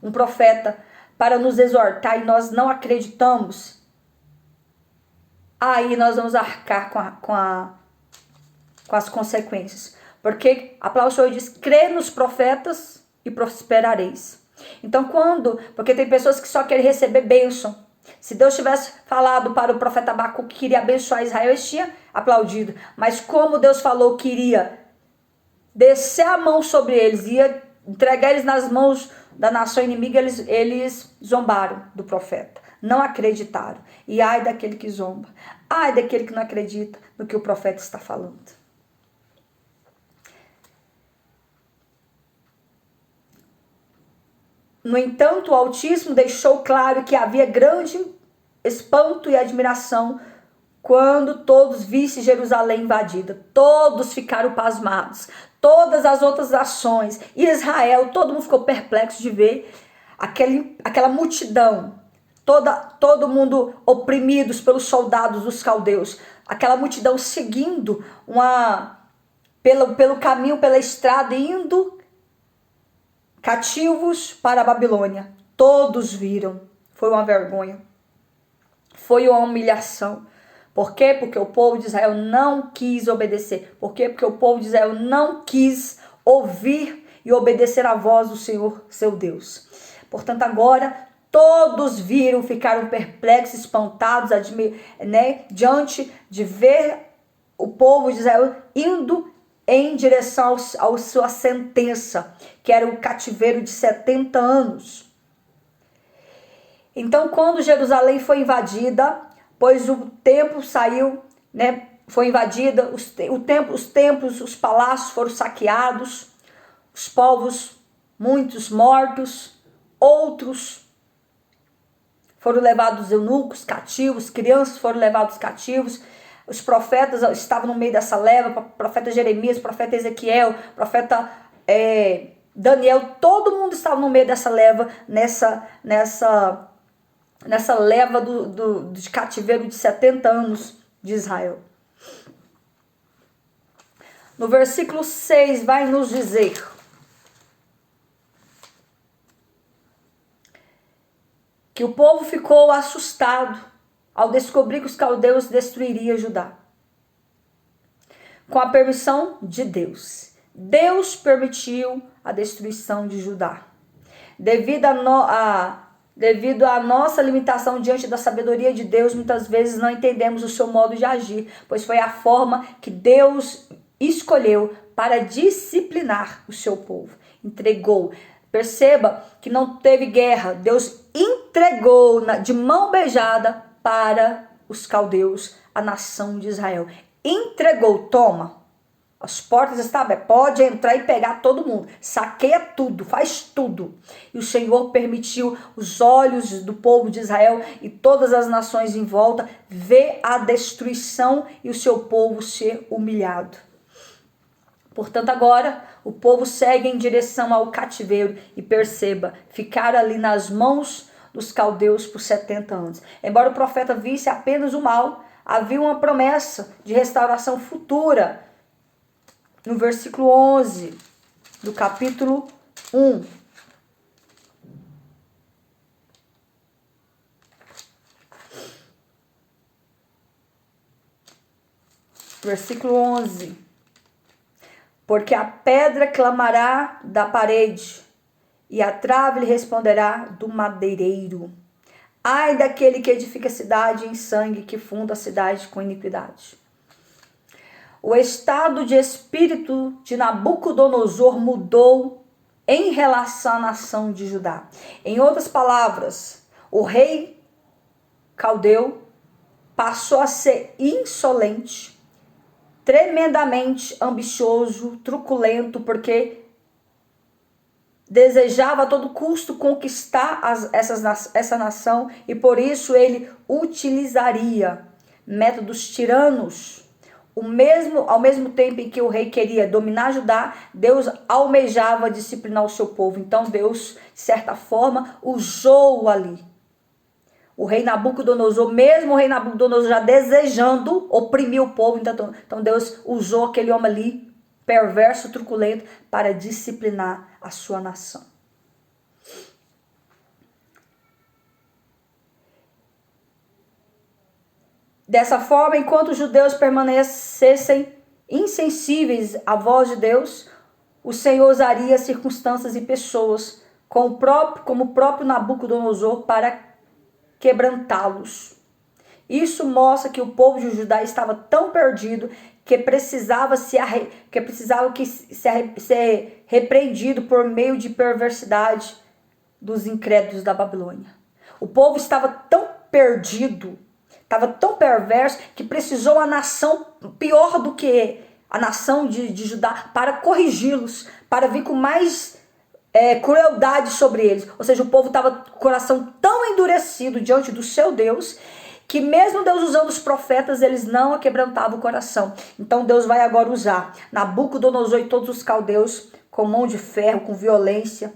um profeta para nos exortar e nós não acreditamos, aí nós vamos arcar com as consequências. Porque a palavra do Senhor diz, crê nos profetas e prosperareis. Então porque tem pessoas que só querem receber bênção. Se Deus tivesse falado para o profeta Abacuque que queria abençoar Israel, eles tinham aplaudido. Mas como Deus falou que iria descer a mão sobre eles, ia entregar eles nas mãos da nação inimiga, eles zombaram do profeta. Não acreditaram. E ai daquele que zomba. Ai daquele que não acredita no que o profeta está falando. No entanto, o Altíssimo deixou claro que havia grande espanto e admiração quando todos vissem Jerusalém invadida. Todos ficaram pasmados. Todas as outras nações, Israel, todo mundo ficou perplexo de ver aquela multidão, todo mundo oprimidos pelos soldados dos caldeus, aquela multidão seguindo pelo caminho, pela estrada, indo cativos para a Babilônia. Todos viram. Foi uma vergonha. Foi uma humilhação. Por quê? Porque o povo de Israel não quis obedecer. Por quê? Porque o povo de Israel não quis ouvir e obedecer a voz do Senhor, seu Deus. Portanto, agora todos viram, ficaram perplexos, espantados, diante de ver o povo de Israel indo em direção à sua sentença, que era o cativeiro de 70 anos. Então, quando Jerusalém foi invadida, pois o templo saiu, foi invadida, os templos, os palácios foram saqueados, os povos, muitos mortos, outros foram levados eunucos cativos, crianças foram levados cativos, os profetas estavam no meio dessa leva, o profeta Jeremias, o profeta Ezequiel, o profeta Daniel, todo mundo estava no meio dessa leva, nessa leva de cativeiro de 70 anos de Israel. No versículo 6 vai nos dizer: que o povo ficou assustado ao descobrir que os caldeus destruiriam Judá. Com a permissão de Deus. Deus permitiu a destruição de Judá. Devido à nossa limitação diante da sabedoria de Deus, muitas vezes não entendemos o seu modo de agir, pois foi a forma que Deus escolheu para disciplinar o seu povo. Entregou. Perceba que não teve guerra. Deus entregou de mão beijada para os caldeus, a nação de Israel. Entregou, toma. As portas estavam, pode entrar e pegar todo mundo. Saqueia tudo, faz tudo. E o Senhor permitiu os olhos do povo de Israel e todas as nações em volta ver a destruição e o seu povo ser humilhado. Portanto, agora o povo segue em direção ao cativeiro e perceba, ficar ali nas mãos dos caldeus por 70 anos. Embora o profeta visse apenas o mal, havia uma promessa de restauração futura. No versículo 11 do capítulo 1. Versículo 11. Porque a pedra clamará da parede, e a trave lhe responderá do madeireiro. Ai daquele que edifica a cidade em sangue, que funda a cidade com iniquidade. O estado de espírito de Nabucodonosor mudou em relação à nação de Judá. Em outras palavras, o rei caldeu passou a ser insolente, tremendamente ambicioso, truculento, porque desejava a todo custo conquistar essa nação, e por isso ele utilizaria métodos tiranos, ao mesmo tempo em que o rei queria dominar Judá, Deus almejava disciplinar o seu povo. Então Deus, de certa forma, usou ali. O rei Nabucodonosor, mesmo o rei Nabucodonosor já desejando oprimir o povo, então Deus usou aquele homem ali, perverso, truculento, para disciplinar a sua nação. Dessa forma, enquanto os judeus permanecessem insensíveis à voz de Deus, o Senhor usaria circunstâncias e pessoas, como o próprio Nabucodonosor, para quebrantá-los. Isso mostra que o povo de Judá estava tão perdido que precisava ser repreendido por meio de perversidade dos incrédulos da Babilônia. O povo estava tão perdido, estava tão perverso, que precisou a nação pior do que a nação de Judá para corrigi-los, para vir com mais crueldade sobre eles. Ou seja, o povo estava com o coração tão endurecido diante do seu Deus, que mesmo Deus usando os profetas, eles não quebrantavam o coração. Então Deus vai agora usar Nabucodonosor e todos os caldeus com mão de ferro, com violência,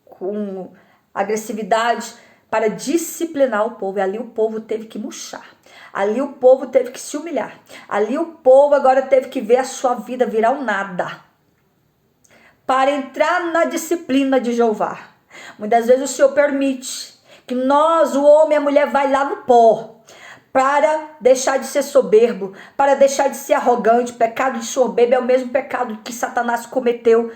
com agressividade, para disciplinar o povo. E ali o povo teve que murchar. Ali o povo teve que se humilhar. Ali o povo agora teve que ver a sua vida virar um nada, para entrar na disciplina de Jeová. Muitas vezes o Senhor permite que nós, o homem e a mulher, vai lá no pó, para deixar de ser soberbo, para deixar de ser arrogante. O pecado de soberbo é o mesmo pecado que Satanás cometeu,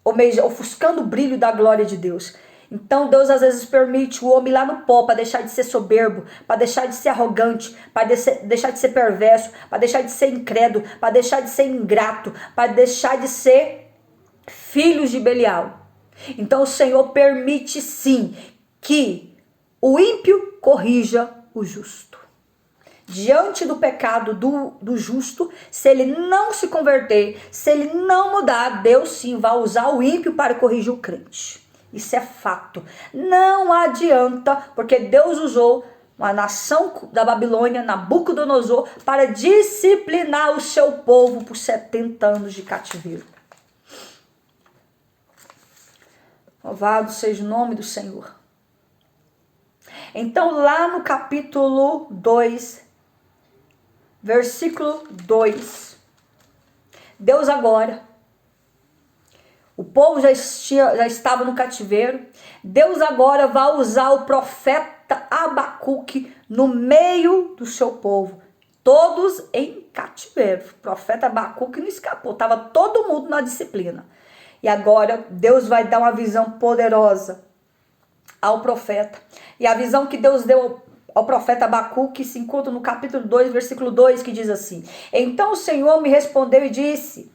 ofuscando o brilho da glória de Deus. Então Deus às vezes permite o homem ir lá no pó, para deixar de ser soberbo, para deixar de ser arrogante, para deixar de ser perverso, para deixar de ser incrédulo, para deixar de ser ingrato, para deixar de ser filhos de Belial. Então o Senhor permite sim que o ímpio corrija o justo. Diante do pecado do justo, se ele não se converter, se ele não mudar, Deus sim vai usar o ímpio para corrigir o crente. Isso é fato. Não adianta, porque Deus usou a nação da Babilônia, Nabucodonosor, para disciplinar o seu povo por 70 anos de cativeiro. Louvado seja o nome do Senhor. Então, lá no capítulo 2, versículo 2, Deus agora, o povo já estava no cativeiro, Deus agora vai usar o profeta Abacuque no meio do seu povo, todos em cativeiro. O profeta Abacuque não escapou, estava todo mundo na disciplina. E agora Deus vai dar uma visão poderosa ao profeta. E a visão que Deus deu ao profeta Abacuque se encontra no capítulo 2, versículo 2, que diz assim: Então o Senhor me respondeu e disse...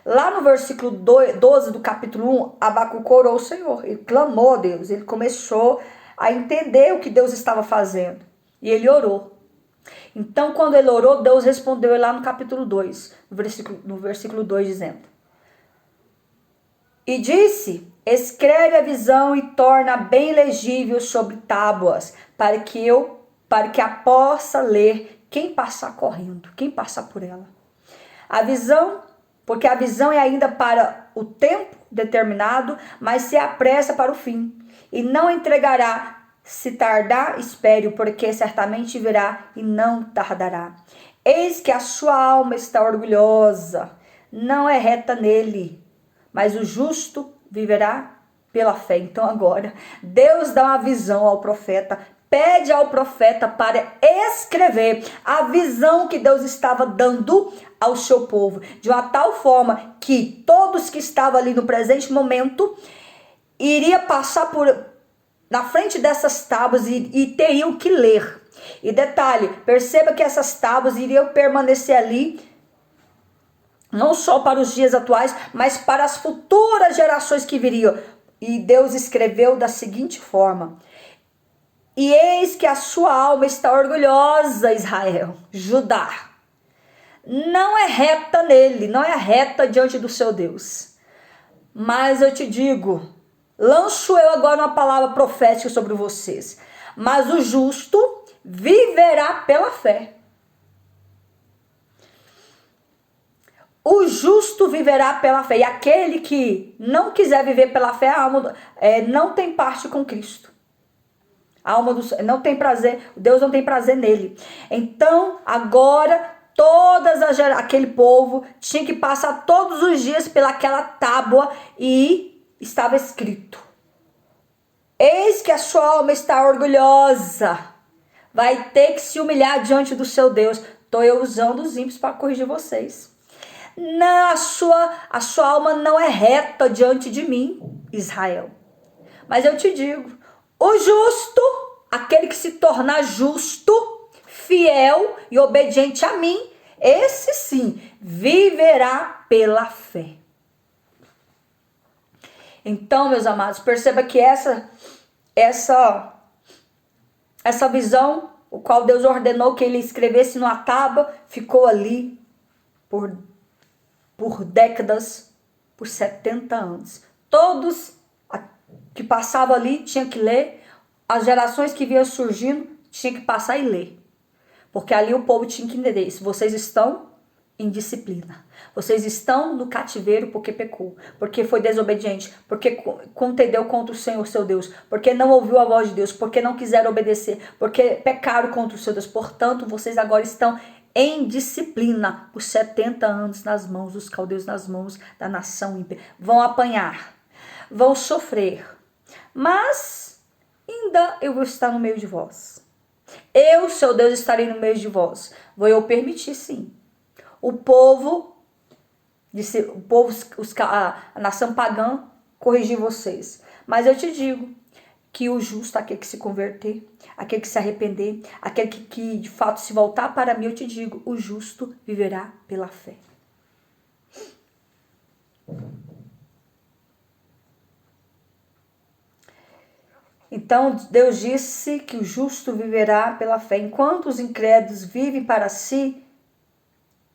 Lá no versículo 12 do capítulo 1, Abacuque orou ao Senhor. Ele clamou a Deus. Ele começou a entender o que Deus estava fazendo. E ele orou. Então, quando ele orou, Deus respondeu lá no capítulo 2, no versículo 2, dizendo: E disse, escreve a visão e torna bem legível sobre tábuas, para que a possa ler quem passar correndo, quem passar por ela. Porque a visão é ainda para o tempo determinado, mas se apressa para o fim. E não entregará, se tardar, espere-o, porque certamente virá e não tardará. Eis que a sua alma está orgulhosa, não é reta nele, mas o justo viverá pela fé. Então agora, Deus dá uma visão ao profeta, pede ao profeta para escrever a visão que Deus estava dando ao seu povo, de uma tal forma que todos que estavam ali no presente momento iria passar na frente dessas tábuas e teriam que ler. E detalhe, perceba que essas tábuas iriam permanecer ali não só para os dias atuais, mas para as futuras gerações que viriam. E Deus escreveu da seguinte forma: E eis que a sua alma está orgulhosa, Israel, Judá. Não é reta nele, não é reta diante do seu Deus. Mas eu te digo, lanço eu agora uma palavra profética sobre vocês. Mas o justo viverá pela fé. justo viverá pela fé. E aquele que não quiser viver pela fé, não tem parte com Cristo. A alma não tem prazer, Deus não tem prazer nele. Então, agora, aquele povo tinha que passar todos os dias pelaquela tábua e estava escrito: eis que a sua alma está orgulhosa, vai ter que se humilhar diante do seu Deus. Estou eu usando os ímpios para corrigir vocês. Não, a sua alma não é reta diante de mim, Israel. Mas eu te digo, o justo, aquele que se tornar justo, fiel e obediente a mim, esse sim viverá pela fé. Então, meus amados, perceba que essa visão, o qual Deus ordenou que ele escrevesse numa tábua, ficou ali por décadas, por 70 anos. Todos que passavam ali tinham que ler, as gerações que vinham surgindo tinham que passar e ler. Porque ali o povo tinha que entender isso. Vocês estão em disciplina. Vocês estão no cativeiro porque pecou, porque foi desobediente, porque contendeu contra o Senhor seu Deus, porque não ouviu a voz de Deus, porque não quiseram obedecer, porque pecaram contra o seu Deus. Portanto, vocês agora estão em disciplina por 70 anos nas mãos dos caldeus, nas mãos da nação ímpia. Vão apanhar, vão sofrer, mas ainda eu vou estar no meio de vós. Eu, seu Deus, estarei no meio de vós. Vou eu permitir, sim. A nação pagã corrigir vocês. Mas eu te digo que o justo, aquele que se converter, aquele que se arrepender, aquele que de fato se voltar para mim, eu te digo, o justo viverá pela fé. Então Deus disse que o justo viverá pela fé, enquanto os incrédulos vivem para si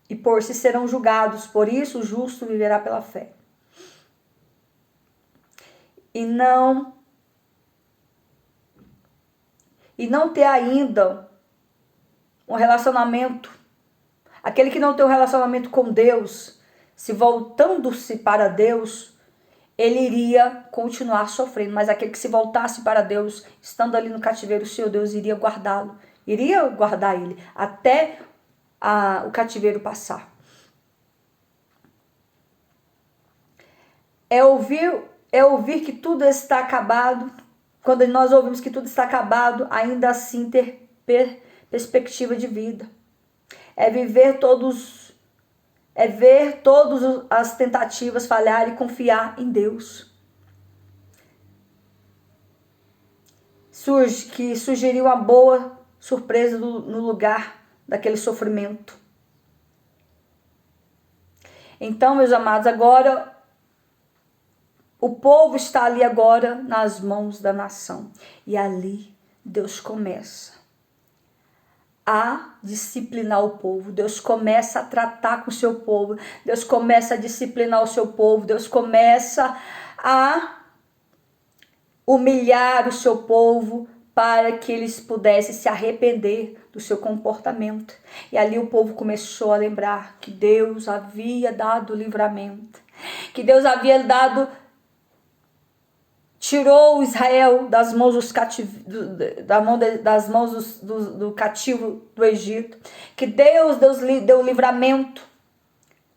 e por si serão julgados. Por isso o justo viverá pela fé. E não ter ainda um relacionamento, aquele que não tem um relacionamento com Deus, se voltando-se para Deus, ele iria continuar sofrendo. Mas aquele que se voltasse para Deus, estando ali no cativeiro, o seu Deus iria guardá-lo, iria guardar ele até o cativeiro passar. É ouvir que tudo está acabado. Quando nós ouvimos que tudo está acabado, ainda assim ter perspectiva de vida. É ver todas as tentativas falhar e confiar em Deus. Que surgiria uma boa surpresa no lugar daquele sofrimento. Então, meus amados, agora o povo está ali agora nas mãos da nação. E ali Deus começa a disciplinar o povo. Deus começa a tratar com o seu povo. Deus começa a disciplinar o seu povo. Deus começa a humilhar o seu povo para que eles pudessem se arrepender do seu comportamento. E ali o povo começou a lembrar que Deus havia dado livramento. Que Deus havia tirou Israel das mãos do cativo do Egito. Que Deus deu livramento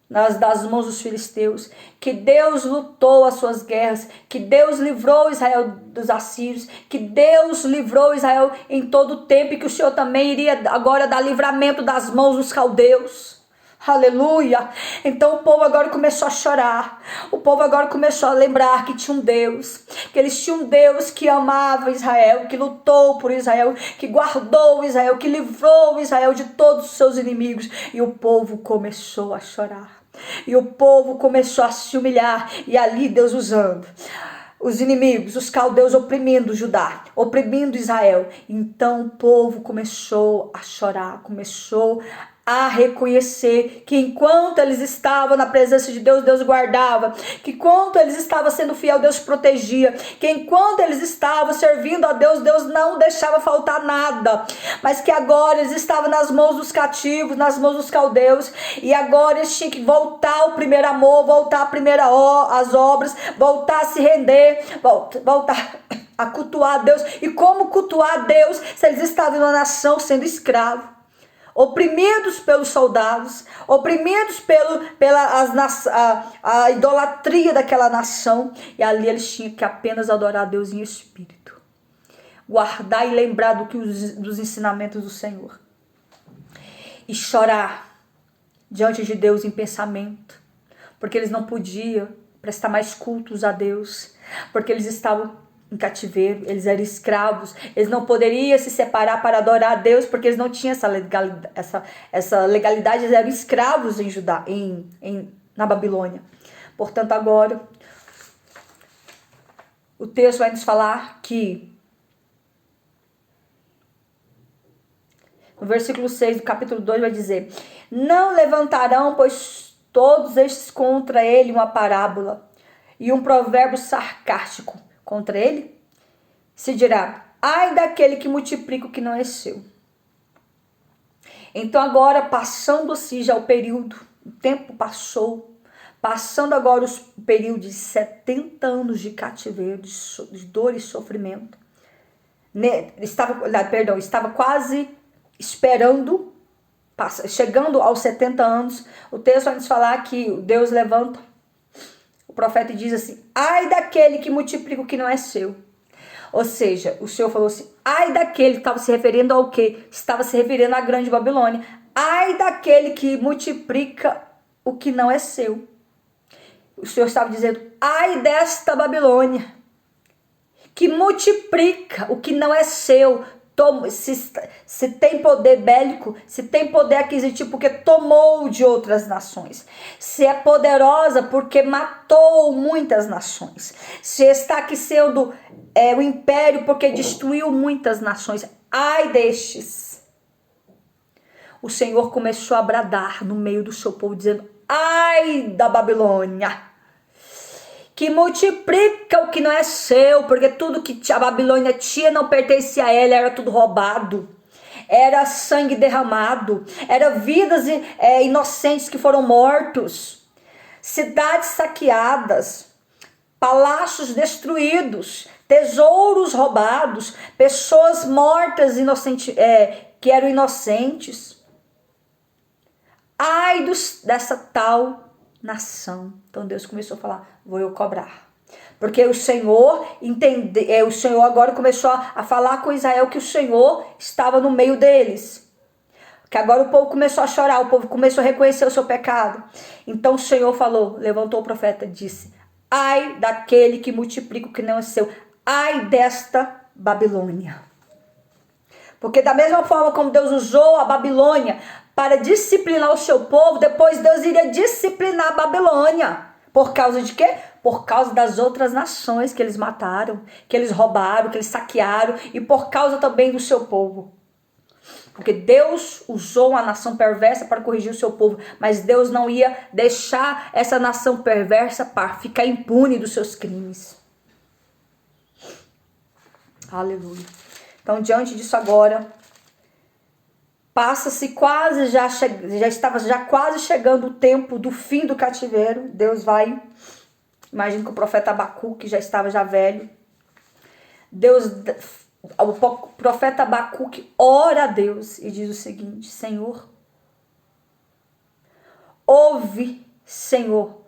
das mãos dos filisteus. Que Deus lutou as suas guerras. Que Deus livrou Israel dos assírios. Que Deus livrou Israel em todo o tempo. E que o Senhor também iria agora dar livramento das mãos dos caldeus. Aleluia! Então o povo agora começou a chorar. O povo agora começou a lembrar que tinha um Deus. Que eles tinham um Deus que amava Israel, que lutou por Israel, que guardou Israel, que livrou Israel de todos os seus inimigos. E o povo começou a chorar. E o povo começou a se humilhar. E ali Deus usando os inimigos, os caldeus oprimindo Judá, oprimindo Israel. Então o povo começou a chorar, começou a reconhecer que enquanto eles estavam na presença de Deus, Deus guardava, que enquanto eles estavam sendo fiel, Deus protegia, que enquanto eles estavam servindo a Deus, Deus não deixava faltar nada, mas que agora eles estavam nas mãos dos cativos, nas mãos dos caldeus, e agora eles tinham que voltar ao primeiro amor, voltar às obras, voltar a se render, voltar a cultuar a Deus. E como cultuar a Deus se eles estavam em uma nação sendo escravos, oprimidos pelos soldados, oprimidos pela a idolatria daquela nação, e ali eles tinham que apenas adorar a Deus em espírito, guardar e lembrar dos ensinamentos do Senhor, e chorar diante de Deus em pensamento, porque eles não podiam prestar mais cultos a Deus, porque eles estavam em cativeiro, eles eram escravos, eles não poderiam se separar para adorar a Deus, porque eles não tinham essa legalidade, eles eram escravos em Judá, na Babilônia. Portanto, agora, o texto vai nos falar que, no versículo 6 do capítulo 2 vai dizer: não levantarão, pois todos estes contra ele uma parábola e um provérbio sarcástico contra ele, se dirá: ai daquele que multiplica o que não é seu. Então agora, passando-se já o período, o tempo passou, passando agora o período de 70 anos de cativeiro, de dor e sofrimento, estava quase esperando, chegando aos 70 anos, o texto vai nos falar que Deus levanta o profeta e diz assim: ai daquele que multiplica o que não é seu. Ou seja, o Senhor falou assim: ai daquele, que estava se referindo ao quê? Estava se referindo à grande Babilônia. Ai daquele que multiplica o que não é seu. O Senhor estava dizendo: ai desta Babilônia, que multiplica o que não é seu. Se tem poder bélico, se tem poder aquisitivo, porque tomou de outras nações. Se é poderosa, porque matou muitas nações. Se está aqui sendo o império, porque destruiu muitas nações. Ai destes. O Senhor começou a bradar no meio do seu povo, dizendo: ai da Babilônia, que multiplica o que não é seu, porque tudo que a Babilônia tinha não pertencia a ela, era tudo roubado, era sangue derramado, era vidas inocentes que foram mortos, cidades saqueadas, palácios destruídos, tesouros roubados, pessoas mortas que eram inocentes. Ai dessa tal nação. Então Deus começou a falar: vou eu cobrar. Porque o Senhor o Senhor agora começou a falar com Israel que o Senhor estava no meio deles. Que agora o povo começou a chorar, o povo começou a reconhecer o seu pecado. Então o Senhor falou, levantou o profeta e disse: ai daquele que multiplica o que não é seu. Ai desta Babilônia. Porque da mesma forma como Deus usou a Babilônia para disciplinar o seu povo, depois Deus iria disciplinar a Babilônia. Por causa de quê? Por causa das outras nações que eles mataram, que eles roubaram, que eles saquearam, e por causa também do seu povo. Porque Deus usou uma nação perversa para corrigir o seu povo, mas Deus não ia deixar essa nação perversa para ficar impune dos seus crimes. Aleluia. Então, diante disso agora, passa-se quase, já estava quase chegando o tempo do fim do cativeiro. Deus vai, imagino que o profeta Abacuque já estava velho. O profeta Abacuque ora a Deus e diz o seguinte: Senhor, ouvi, Senhor,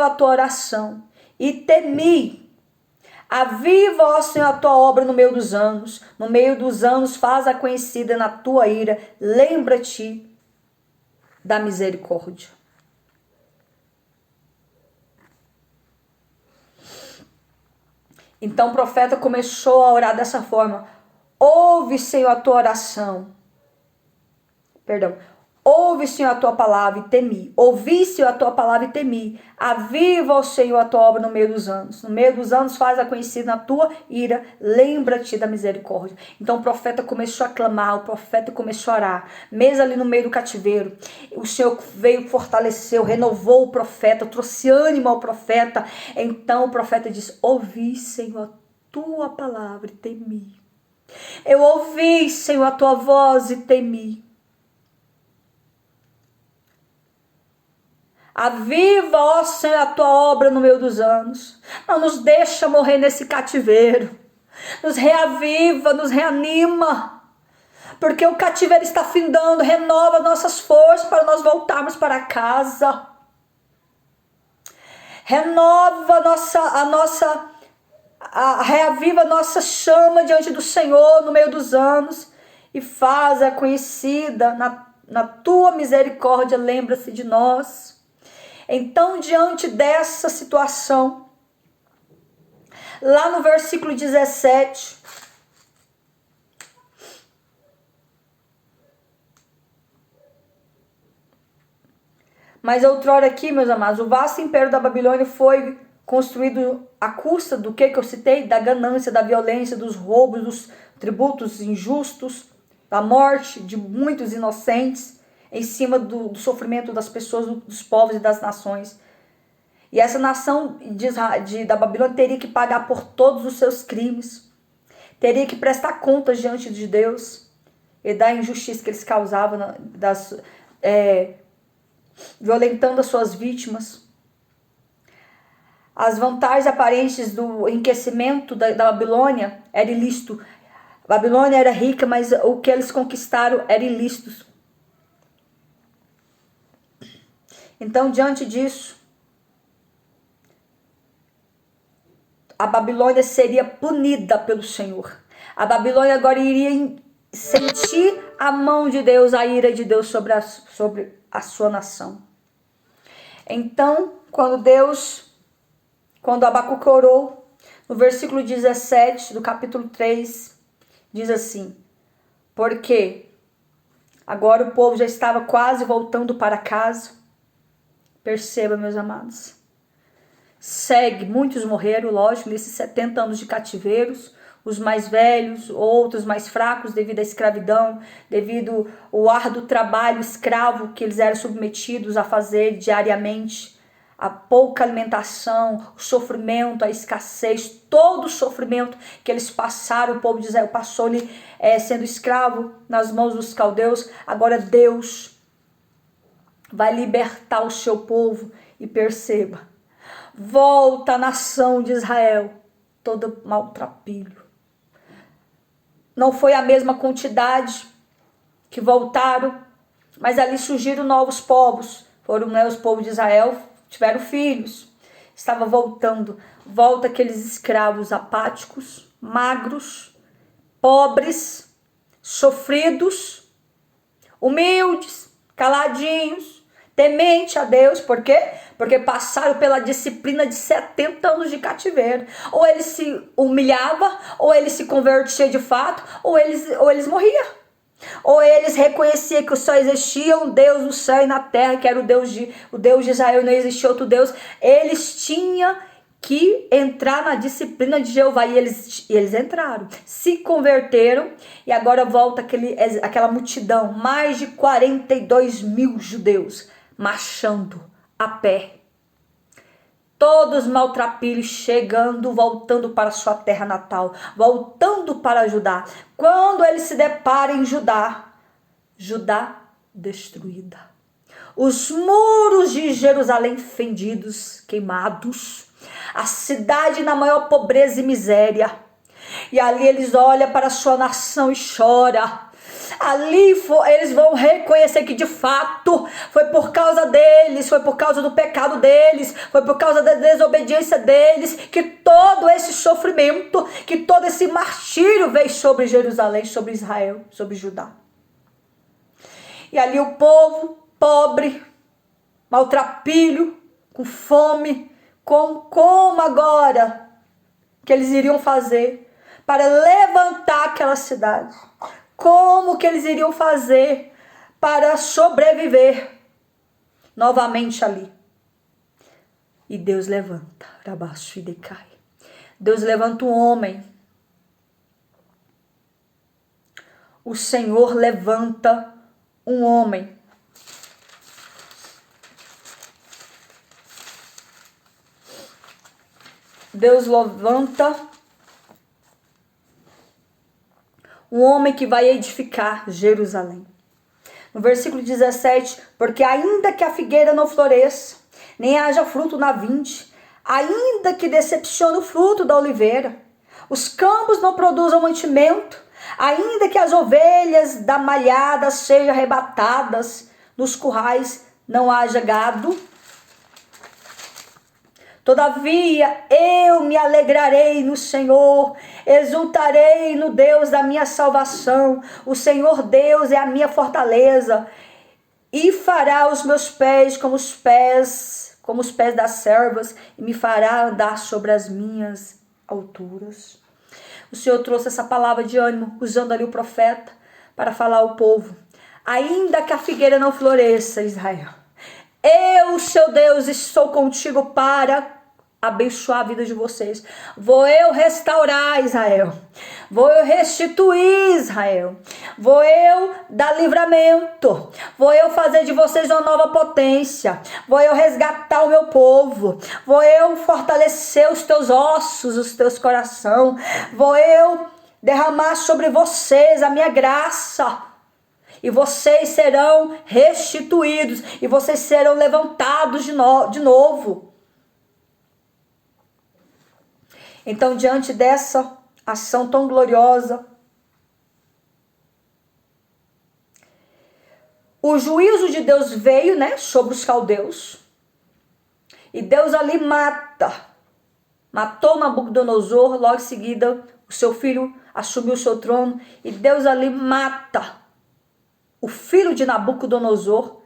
a tua oração e temi. Aviva, ó Senhor, a tua obra no meio dos anos, faz-a conhecida na tua ira, lembra-te da misericórdia. Então o profeta começou a orar dessa forma: ouve, Senhor, a tua oração. Ouve, Senhor, a tua palavra e temi. Ouvi, Senhor, a tua palavra e temi. Aviva, ó Senhor, a tua obra no meio dos anos. No meio dos anos faz-a conhecida na tua ira. Lembra-te da misericórdia. Então o profeta começou a clamar, o profeta começou a orar. Mesmo ali no meio do cativeiro, o Senhor veio, fortaleceu, renovou o profeta, trouxe ânimo ao profeta. Então o profeta disse: ouvi, Senhor, a tua palavra e temi. Eu ouvi, Senhor, a tua voz e temi. Aviva, ó Senhor, a tua obra no meio dos anos. Não nos deixa morrer nesse cativeiro. Nos reaviva, nos reanima. Porque o cativeiro está findando. Renova nossas forças para nós voltarmos para casa. Renova reaviva a nossa chama diante do Senhor no meio dos anos. E faz-a conhecida na tua misericórdia. Lembra-se de nós. Então, diante dessa situação, lá no versículo 17, mas outrora aqui, meus amados, o vasto império da Babilônia foi construído à custa do que eu citei? Da ganância, da violência, dos roubos, dos tributos injustos, da morte de muitos inocentes, em cima do sofrimento das pessoas, dos povos e das nações. E essa nação da Babilônia teria que pagar por todos os seus crimes, teria que prestar contas diante de Deus e da injustiça que eles causavam, violentando as suas vítimas. As vantagens aparentes do enriquecimento da Babilônia era ilícito. A Babilônia era rica, mas o que eles conquistaram era ilícito. Então, diante disso, a Babilônia seria punida pelo Senhor. A Babilônia agora iria sentir a mão de Deus, a ira de Deus sobre a sua nação. Então, quando Abacuque orou, no versículo 17 do capítulo 3, diz assim: porque agora o povo já estava quase voltando para casa. Perceba, meus amados. Muitos morreram, lógico, nesses 70 anos de cativeiros. Os mais velhos, outros mais fracos devido à escravidão, devido ao árduo trabalho escravo que eles eram submetidos a fazer diariamente. A pouca alimentação, o sofrimento, a escassez, todo o sofrimento que eles passaram, o povo de Israel passou-lhe sendo escravo nas mãos dos caldeus. Agora Deus vai libertar o seu povo. E perceba, volta a nação de Israel, todo maltrapilho. Não foi a mesma quantidade que voltaram, mas ali surgiram novos povos. Foram os povos de Israel, tiveram filhos. Estava volta aqueles escravos apáticos, magros, pobres, sofridos, humildes, caladinhos, temente a Deus. Por quê? Porque passaram pela disciplina de 70 anos de cativeiro. Ou eles se humilhavam, ou eles se convertiam de fato, ou eles morriam. Ou eles reconheciam que só existia um Deus no céu e na terra, que era o Deus de Israel, não existia outro Deus. Eles tinham que entrar na disciplina de Jeová, e eles entraram, se converteram, e agora volta aquela multidão, mais de 42 mil judeus, marchando a pé, todos maltrapilhos, voltando para sua terra natal, voltando para Judá. Quando eles se deparam em Judá destruída, os muros de Jerusalém fendidos, queimados, a cidade na maior pobreza e miséria. E ali eles olham para a sua nação e choram. Ali eles vão reconhecer que de fato foi por causa deles, foi por causa do pecado deles, foi por causa da desobediência deles, que todo esse sofrimento, que todo esse martírio veio sobre Jerusalém, sobre Israel, sobre Judá. E ali o povo pobre, maltrapilho, com fome, como agora que eles iriam fazer para levantar aquela cidade? Como que eles iriam fazer para sobreviver novamente ali. E Deus levanta, Rabaxo e decai. Deus levanta um homem. O Senhor levanta um homem. Deus levanta um homem que vai edificar Jerusalém. No versículo 17, porque ainda que a figueira não floresça, nem haja fruto na vinde, ainda que decepcione o fruto da oliveira, os campos não produzam mantimento, ainda que as ovelhas da malhada sejam arrebatadas, nos currais não haja gado, todavia eu me alegrarei no Senhor, exultarei no Deus da minha salvação. O Senhor Deus é a minha fortaleza, e fará os meus pés como os pés das servas, e me fará andar sobre as minhas alturas. O Senhor trouxe essa palavra de ânimo, usando ali o profeta, para falar ao povo. Ainda que a figueira não floresça, Israel, eu, seu Deus, estou contigo para abençoar a vida de vocês. Vou eu restaurar Israel. Vou eu restituir Israel. Vou eu dar livramento. Vou eu fazer de vocês uma nova potência. Vou eu resgatar o meu povo. Vou eu fortalecer os teus ossos, os teus corações. Vou eu derramar sobre vocês a minha graça. E vocês serão restituídos. E vocês serão levantados de novo. Então, diante dessa ação tão gloriosa, o juízo de Deus veio, sobre os caldeus. E Deus ali matou Nabucodonosor. Logo em seguida, o seu filho assumiu o seu trono. E Deus ali mata o filho de Nabucodonosor,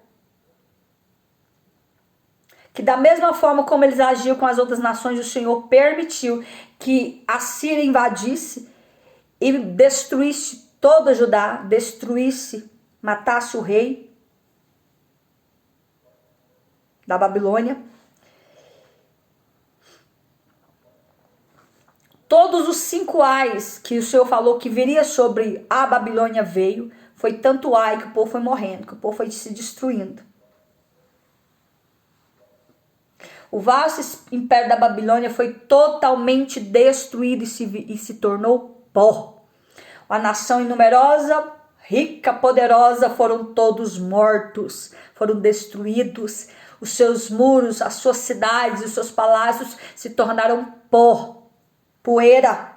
que da mesma forma como eles agiam com as outras nações, o Senhor permitiu que a Síria invadisse e destruísse toda Judá, matasse o rei da Babilônia. Todos os 5 ais que o Senhor falou que viria sobre a Babilônia veio. Foi tanto ai que o povo foi morrendo, que o povo foi se destruindo. O vasto império da Babilônia foi totalmente destruído e se tornou pó. A nação inumerosa, rica, poderosa, foram todos mortos, foram destruídos. Os seus muros, as suas cidades, os seus palácios se tornaram pó, poeira,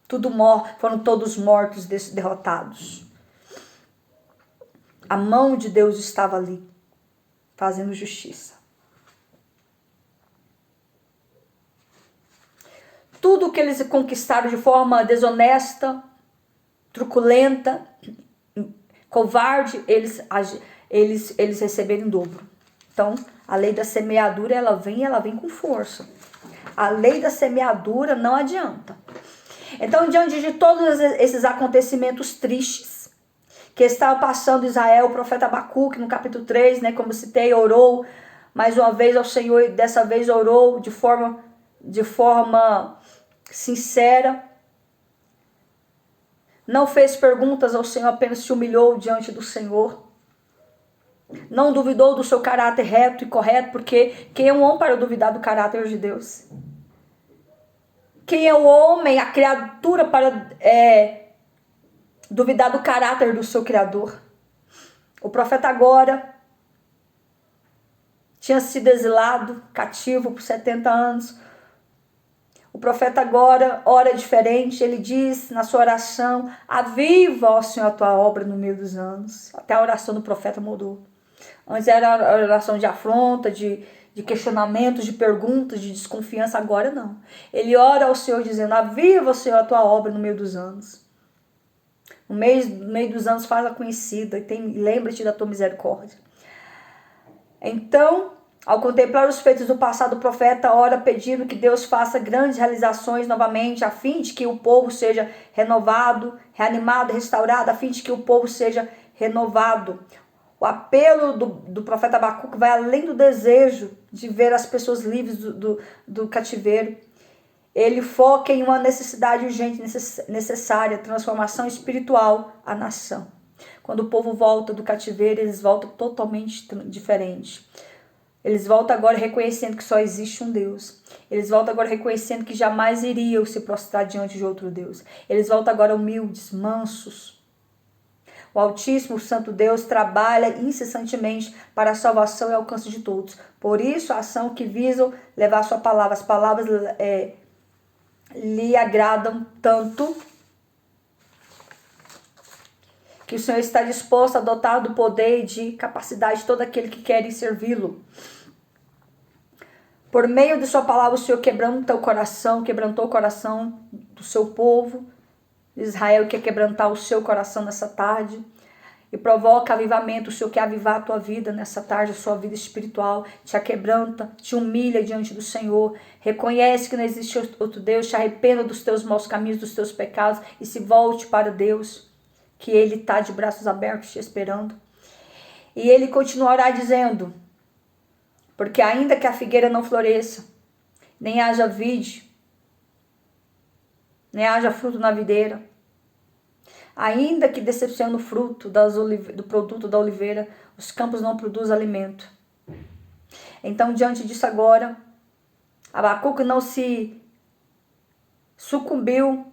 tudo foram todos mortos, derrotados. A mão de Deus estava ali, fazendo justiça. Tudo que eles conquistaram de forma desonesta, truculenta, covarde, eles receberam em dobro. Então, a lei da semeadura, ela vem com força. A lei da semeadura não adianta. Então, diante de todos esses acontecimentos tristes que estava passando Israel, o profeta Abacuque, no capítulo 3, como citei, orou mais uma vez ao Senhor, e dessa vez orou de forma sincera. Não fez perguntas ao Senhor, apenas se humilhou diante do Senhor. Não duvidou do seu caráter reto e correto, porque quem é um homem para duvidar do caráter de Deus? Quem é o homem, a criatura, para duvidar do caráter do seu Criador? O profeta agora tinha sido exilado, cativo por 70 anos. O profeta agora ora diferente. Ele diz na sua oração: aviva, ó Senhor, a tua obra no meio dos anos. Até a oração do profeta mudou. Antes era a oração de afronta, de questionamentos, de perguntas, de desconfiança. Agora não. Ele ora ao Senhor dizendo: aviva, Senhor, a tua obra no meio dos anos. No meio dos anos faz-a conhecida. Lembra-te da tua misericórdia. Então, ao contemplar os feitos do passado, o profeta ora pedindo que Deus faça grandes realizações novamente, a fim de que o povo seja renovado, reanimado, restaurado, a fim de que o povo seja renovado. O apelo do profeta Abacuque vai além do desejo de ver as pessoas livres do cativeiro. Ele foca em uma necessidade urgente, necessária, transformação espiritual à nação. Quando o povo volta do cativeiro, eles voltam totalmente diferentes. Eles voltam agora reconhecendo que só existe um Deus. Eles voltam agora reconhecendo que jamais iriam se prostrar diante de outro Deus. Eles voltam agora humildes, mansos. O Altíssimo, o Santo Deus, trabalha incessantemente para a salvação e alcance de todos. Por isso, a ação que visam levar a sua palavra. As palavras lhe agradam tanto que o Senhor está disposto a dotar do poder e de capacidade todo aquele que quer servi-lo. Por meio de sua palavra, o Senhor quebrantou o coração do seu povo. Israel quer quebrantar o seu coração nessa tarde. E provoca avivamento. O Senhor quer avivar a tua vida nessa tarde, a sua vida espiritual. Te aquebranta, te humilha diante do Senhor. Reconhece que não existe outro Deus. Te arrependa dos teus maus caminhos, dos teus pecados. E se volte para Deus, que Ele está de braços abertos te esperando. E Ele continuará dizendo: porque ainda que a figueira não floresça, nem haja vide, nem haja fruto na videira, ainda que decepcione o fruto do produto da oliveira, os campos não produzem alimento. Então, diante disso agora, Abacuque não se sucumbiu,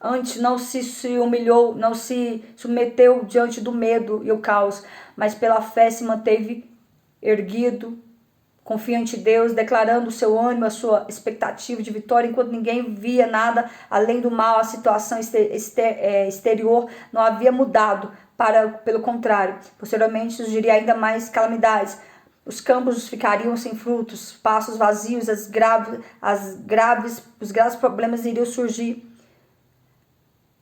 antes não se humilhou, não se submeteu diante do medo e o caos, mas pela fé se manteve erguido, confiante em Deus, declarando o seu ânimo, a sua expectativa de vitória, enquanto ninguém via nada além do mal. A situação exterior não havia mudado, pelo contrário, posteriormente surgiria ainda mais calamidades. Os campos ficariam sem frutos, pastos vazios, os graves problemas iriam surgir.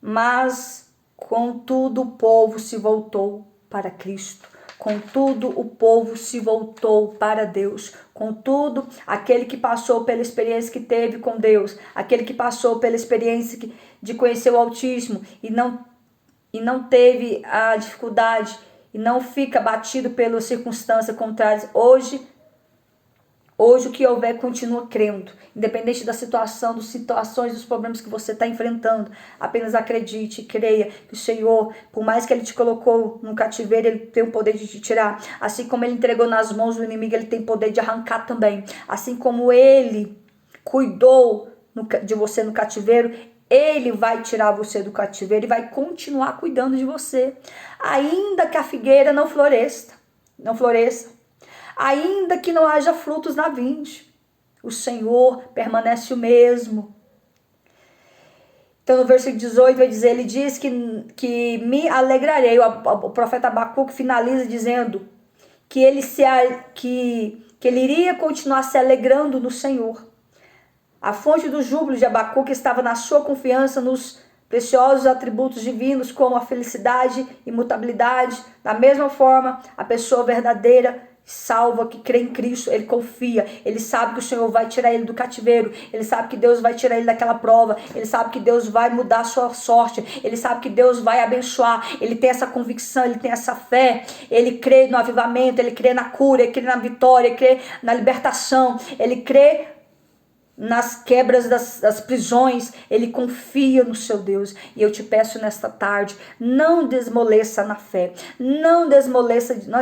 Mas, contudo, o povo se voltou para Cristo. Contudo, o povo se voltou para Deus. Contudo, aquele que passou pela experiência que teve com Deus, aquele que passou pela experiência de conhecer o Altíssimo e não teve a dificuldade e não fica batido pelas circunstâncias contrárias, hoje o que houver, continua crendo. Independente da situação, das situações, dos problemas que você está enfrentando. Apenas acredite e creia que o Senhor, por mais que Ele te colocou no cativeiro, Ele tem o poder de te tirar. Assim como Ele entregou nas mãos do inimigo, Ele tem poder de arrancar também. Assim como Ele cuidou de você no cativeiro, Ele vai tirar você do cativeiro e vai continuar cuidando de você. Ainda que a figueira não floresça. Ainda que não haja frutos na vinde, o Senhor permanece o mesmo. Então no versículo 18 vai dizer, ele diz que me alegrarei. O profeta Abacuque finaliza dizendo que ele iria continuar se alegrando no Senhor. A fonte do júbilo de Abacuque estava na sua confiança nos preciosos atributos divinos, como a felicidade, imutabilidade. Da mesma forma, a pessoa verdadeira, salva, que crê em Cristo, ele confia, ele sabe que o Senhor vai tirar ele do cativeiro, ele sabe que Deus vai tirar ele daquela prova, ele sabe que Deus vai mudar a sua sorte, ele sabe que Deus vai abençoar, ele tem essa convicção, ele tem essa fé, ele crê no avivamento, ele crê na cura, ele crê na vitória, ele crê na libertação, ele crê nas quebras das prisões, ele confia no seu Deus. E eu te peço nesta tarde, não desmoleça na fé, não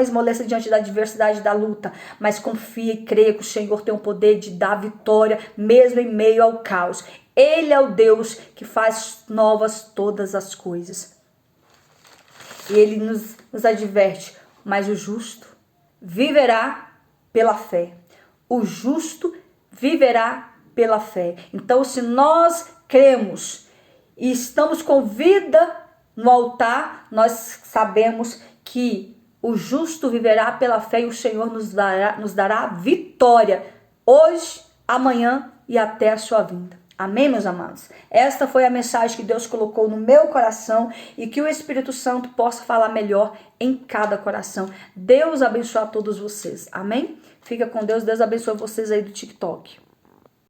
esmoleça diante da adversidade, da luta, mas confia e creia que o Senhor tem o poder de dar vitória, mesmo em meio ao caos. Ele é o Deus que faz novas todas as coisas. E ele nos adverte, mas o justo viverá pela fé. O justo viverá pela fé. Então, se nós cremos e estamos com vida no altar, nós sabemos que o justo viverá pela fé e o Senhor nos dará vitória hoje, amanhã e até a sua vinda. Amém, meus amados? Esta foi a mensagem que Deus colocou no meu coração e que o Espírito Santo possa falar melhor em cada coração. Deus abençoe a todos vocês. Amém? Fica com Deus. Deus abençoe vocês aí do TikTok.